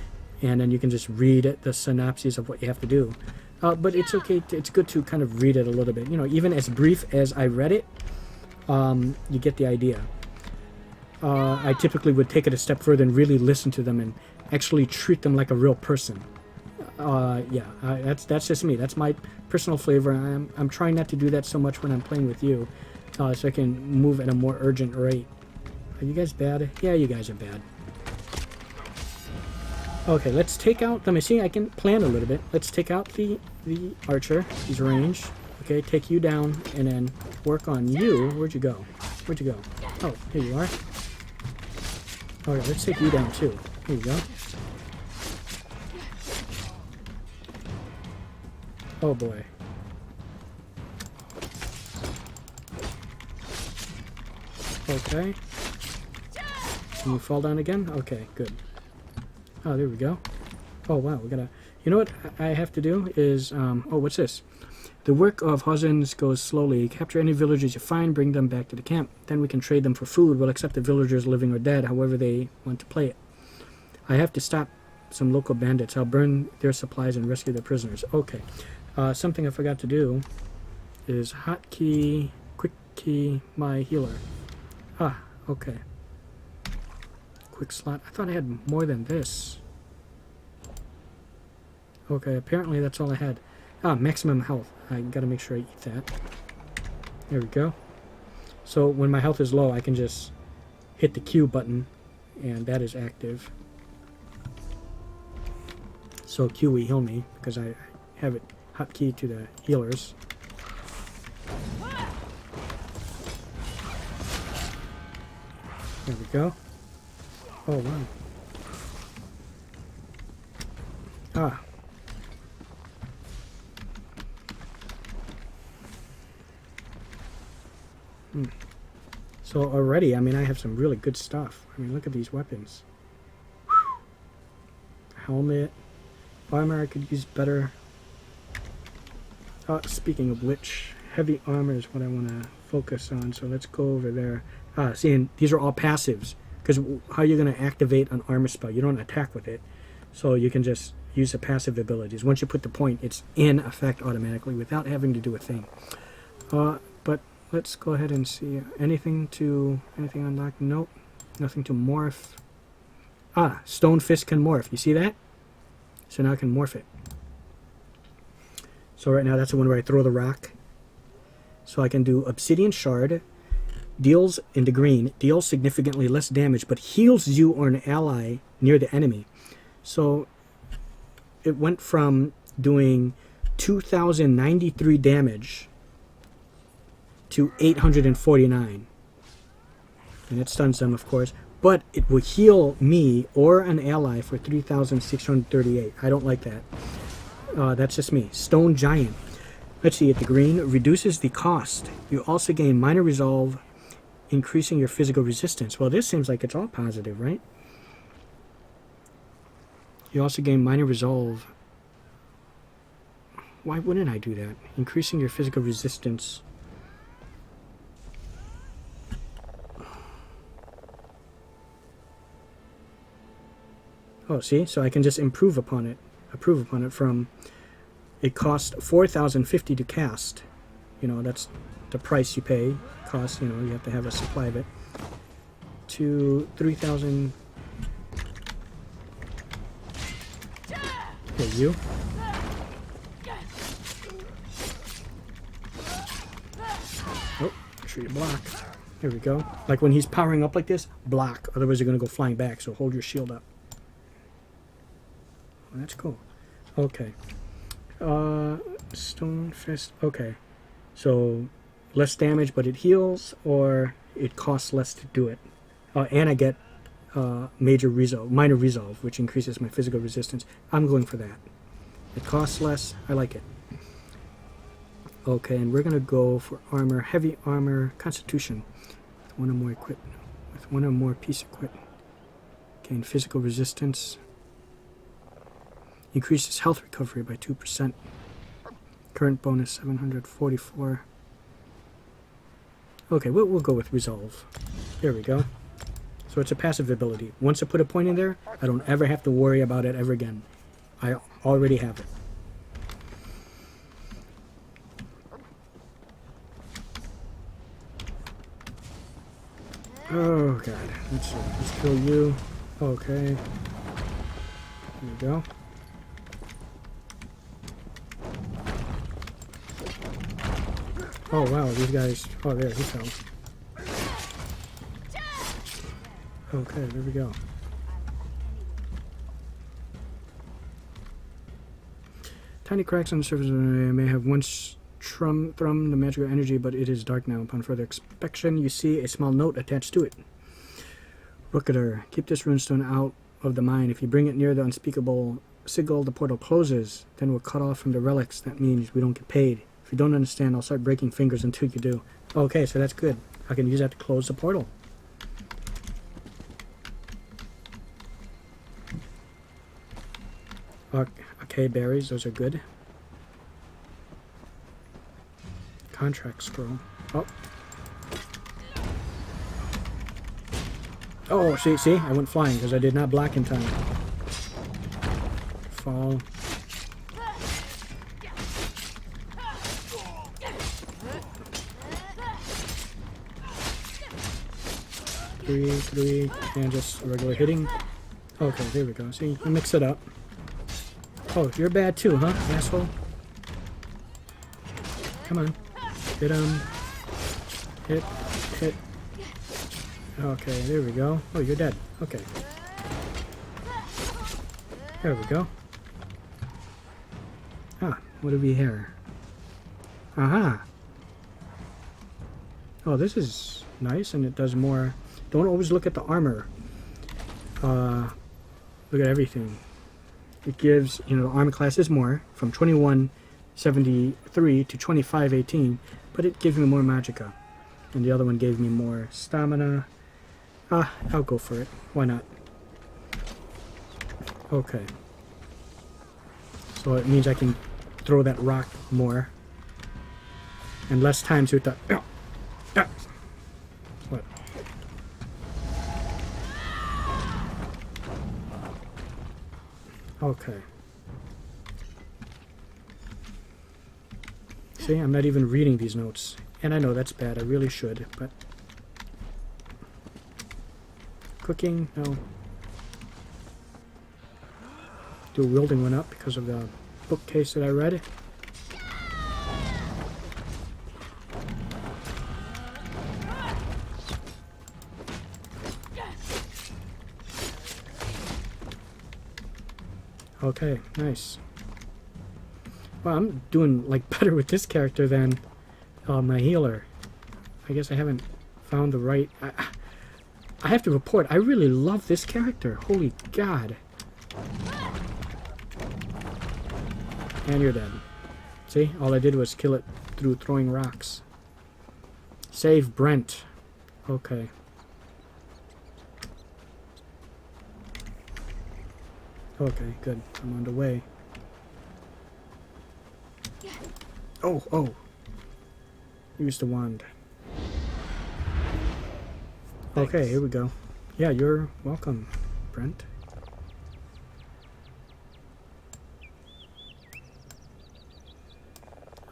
And then you can just read it, the synopses of what you have to do. But it's okay, it's good to kind of read it a little bit. You know, even as brief as I read it, you get the idea. I typically would take it a step further and really listen to them and actually treat them like a real person. That's just me. That's my personal flavor. I'm trying not to do that so much when I'm playing with you, so I can move at a more urgent rate. Are you guys bad? Yeah, you guys are bad. Okay, let's take out. Let me see. I can plan a little bit. Let's take out the archer. He's range. Okay, take you down and then work on you. Where'd you go? Where'd you go? Oh, here you are. Alright, let's take you down too. Here you go. Oh boy. Okay. Can you fall down again? Okay, good. Oh, there we go. Oh wow, we gotta... You know what I have to do is... oh, what's this? The work of Hozens goes slowly. Capture any villagers you find, bring them back to the camp. Then we can trade them for food. We'll accept the villagers living or dead, however they want to play it. I have to stop some local bandits. I'll burn their supplies and rescue their prisoners. Okay. Something I forgot to do is hotkey, quick key, my healer. Ah, okay. Quick slot. I thought I had more than this. Okay, apparently that's all I had. Ah, maximum health. I gotta make sure I eat that. There we go. So when my health is low, I can just hit the Q button, and that is active. So Q will heal me, because I have it hotkey to the healers. There we go. Oh, wow. Ah. So already, I mean, I have some really good stuff. I mean, look at these weapons. Whew. Helmet. Armor I could use better. Speaking of which, heavy armor is what I want to focus on. So let's go over there. See, and these are all passives. Because how are you going to activate an armor spell? You don't attack with it. So you can just use the passive abilities. Once you put the point, it's in effect automatically without having to do a thing. But let's go ahead and see. Anything unlocked? Nope. Nothing to morph. Ah, Stone Fist can morph. You see that? So now I can morph it. So right now that's the one where I throw the rock. So I can do Obsidian Shard. Deals, in the green, deals significantly less damage, but heals you or an ally near the enemy. So it went from doing 2,093 damage to 849. And it stuns them, of course. But it will heal me or an ally for 3,638. I don't like that. That's just me. Stone Giant. Let's see, at the green, reduces the cost. You also gain minor resolve, increasing your physical resistance. Well, this seems like it's all positive, right? You also gain minor resolve. Why wouldn't I do that? Increasing your physical resistance. Oh, see? So I can just improve upon it from... It cost 4,050 to cast. you know, that's the price you pay. Cost, you know, you have to have a supply of it. To 3,000. Here, you. Oh, make sure you block. There we go. Like when he's powering up like this, block. Otherwise, you're going to go flying back, so hold your shield up. Well, that's cool. Okay. Stone Fist. Okay. So, less damage, but it heals, or it costs less to do it. And I get minor resolve, which increases my physical resistance. I'm going for that. It costs less. I like it. Okay, and we're going to go for armor, heavy armor, constitution. One or more equipment. With one or more piece equipment. Gain physical resistance. Increases health recovery by 2%. Current bonus 744. Okay, we'll go with resolve. There we go. So it's a passive ability. Once I put a point in there, I don't ever have to worry about it ever again. I already have it. Oh god, let's kill you. Okay. There we go. Oh wow, these guys. Oh, there, he fell. Okay, there we go. Tiny cracks on the surface may have once thrummed the magical energy, but it is dark now. Upon further inspection, you see a small note attached to it. Rooketer, keep this runestone out of the mine. If you bring it near the unspeakable sigil, the portal closes. Then we're cut off from the relics. That means we don't get paid. If you don't understand, I'll start breaking fingers until you do. Okay, so that's good. I can use that to close the portal. Okay, berries, those are good. Contract scroll. Oh. Oh, see, I went flying because I did not block in time. Fall. Three, and just regular hitting. Okay, there we go. See, you mix it up. Oh, you're bad too, huh, asshole? Come on. Hit him. Hit. Okay, there we go. Oh, you're dead. Okay. There we go. Ah, what do we hear? Aha! Oh, this is nice, and it does more. Don't always look at the armor. Look at everything. It gives, you know, the armor class is more, from 2173 to 2518, but it gives me more magicka. And the other one gave me more stamina. I'll go for it. Why not? Okay. So it means I can throw that rock more. And less times with the... What? Okay. See, I'm not even reading these notes. And I know that's bad. I really should, but... Cooking? No. Do wielding one up because of the bookcase that I read. Okay, nice. Well, I'm doing like better with this character than my healer. I guess I haven't found the right... I have to report, I really love this character. Holy God. And you're dead. See? All I did was kill it through throwing rocks. Save Brent. Okay. Okay, good. I'm on the way. Oh. Use the wand. Thanks. Okay, here we go. Yeah, you're welcome, Brent.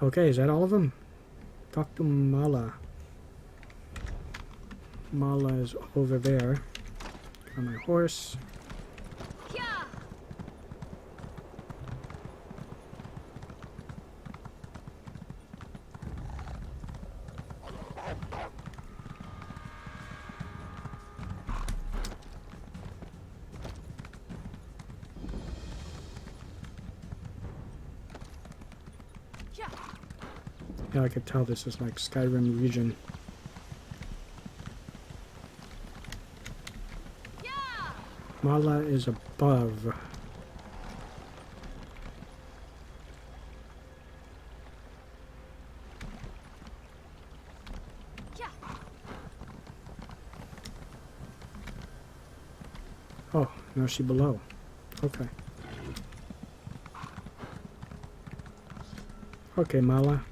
Okay, is that all of them? talk to Mala. Mala is over there. On my horse. Yeah, I could tell this is like Skyrim region. Mala is above. Oh, now she's below. Okay. Okay, Mala.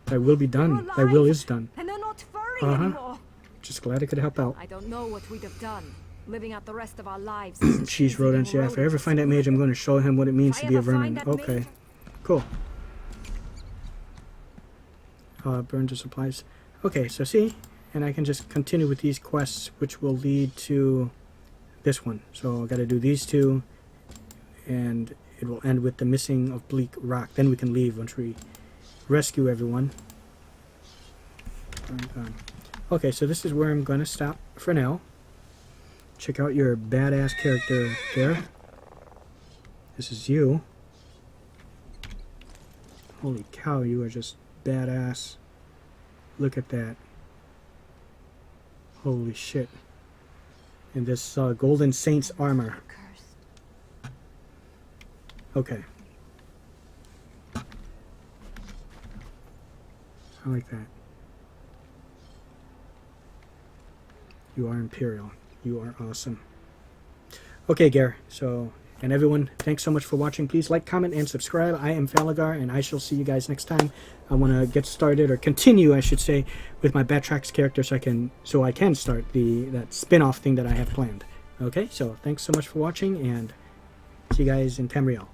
Thy will be done. Thy will is done. And they're not furry anymore. Just glad I could help out. I don't know what we'd have done, living out the rest of our lives. Cheese rodents. Yeah, if I ever find that mage, I'm going to show him what it means to be a vermin. Okay. Cool. Burn to supplies. Okay, so see? And I can just continue with these quests, which will lead to this one. So I got to do these two, and it will end with the missing of Bleak Rock. Then we can leave once we rescue everyone. Okay, so this is where I'm going to stop for now. Check out your badass character there. This is you. Holy cow, you are just badass. Look at that. Holy shit. In this Golden Saints armor. Okay. I like that. You are Imperial. You are awesome. Okay, Gare. So, and everyone, thanks so much for watching. Please like, comment, and subscribe. I am Falagar, and I shall see you guys next time. I want to get started, or continue, I should say, with my Batrax character, so I can start that spin-off thing that I have planned. Okay, so thanks so much for watching, and see you guys in Tamriel.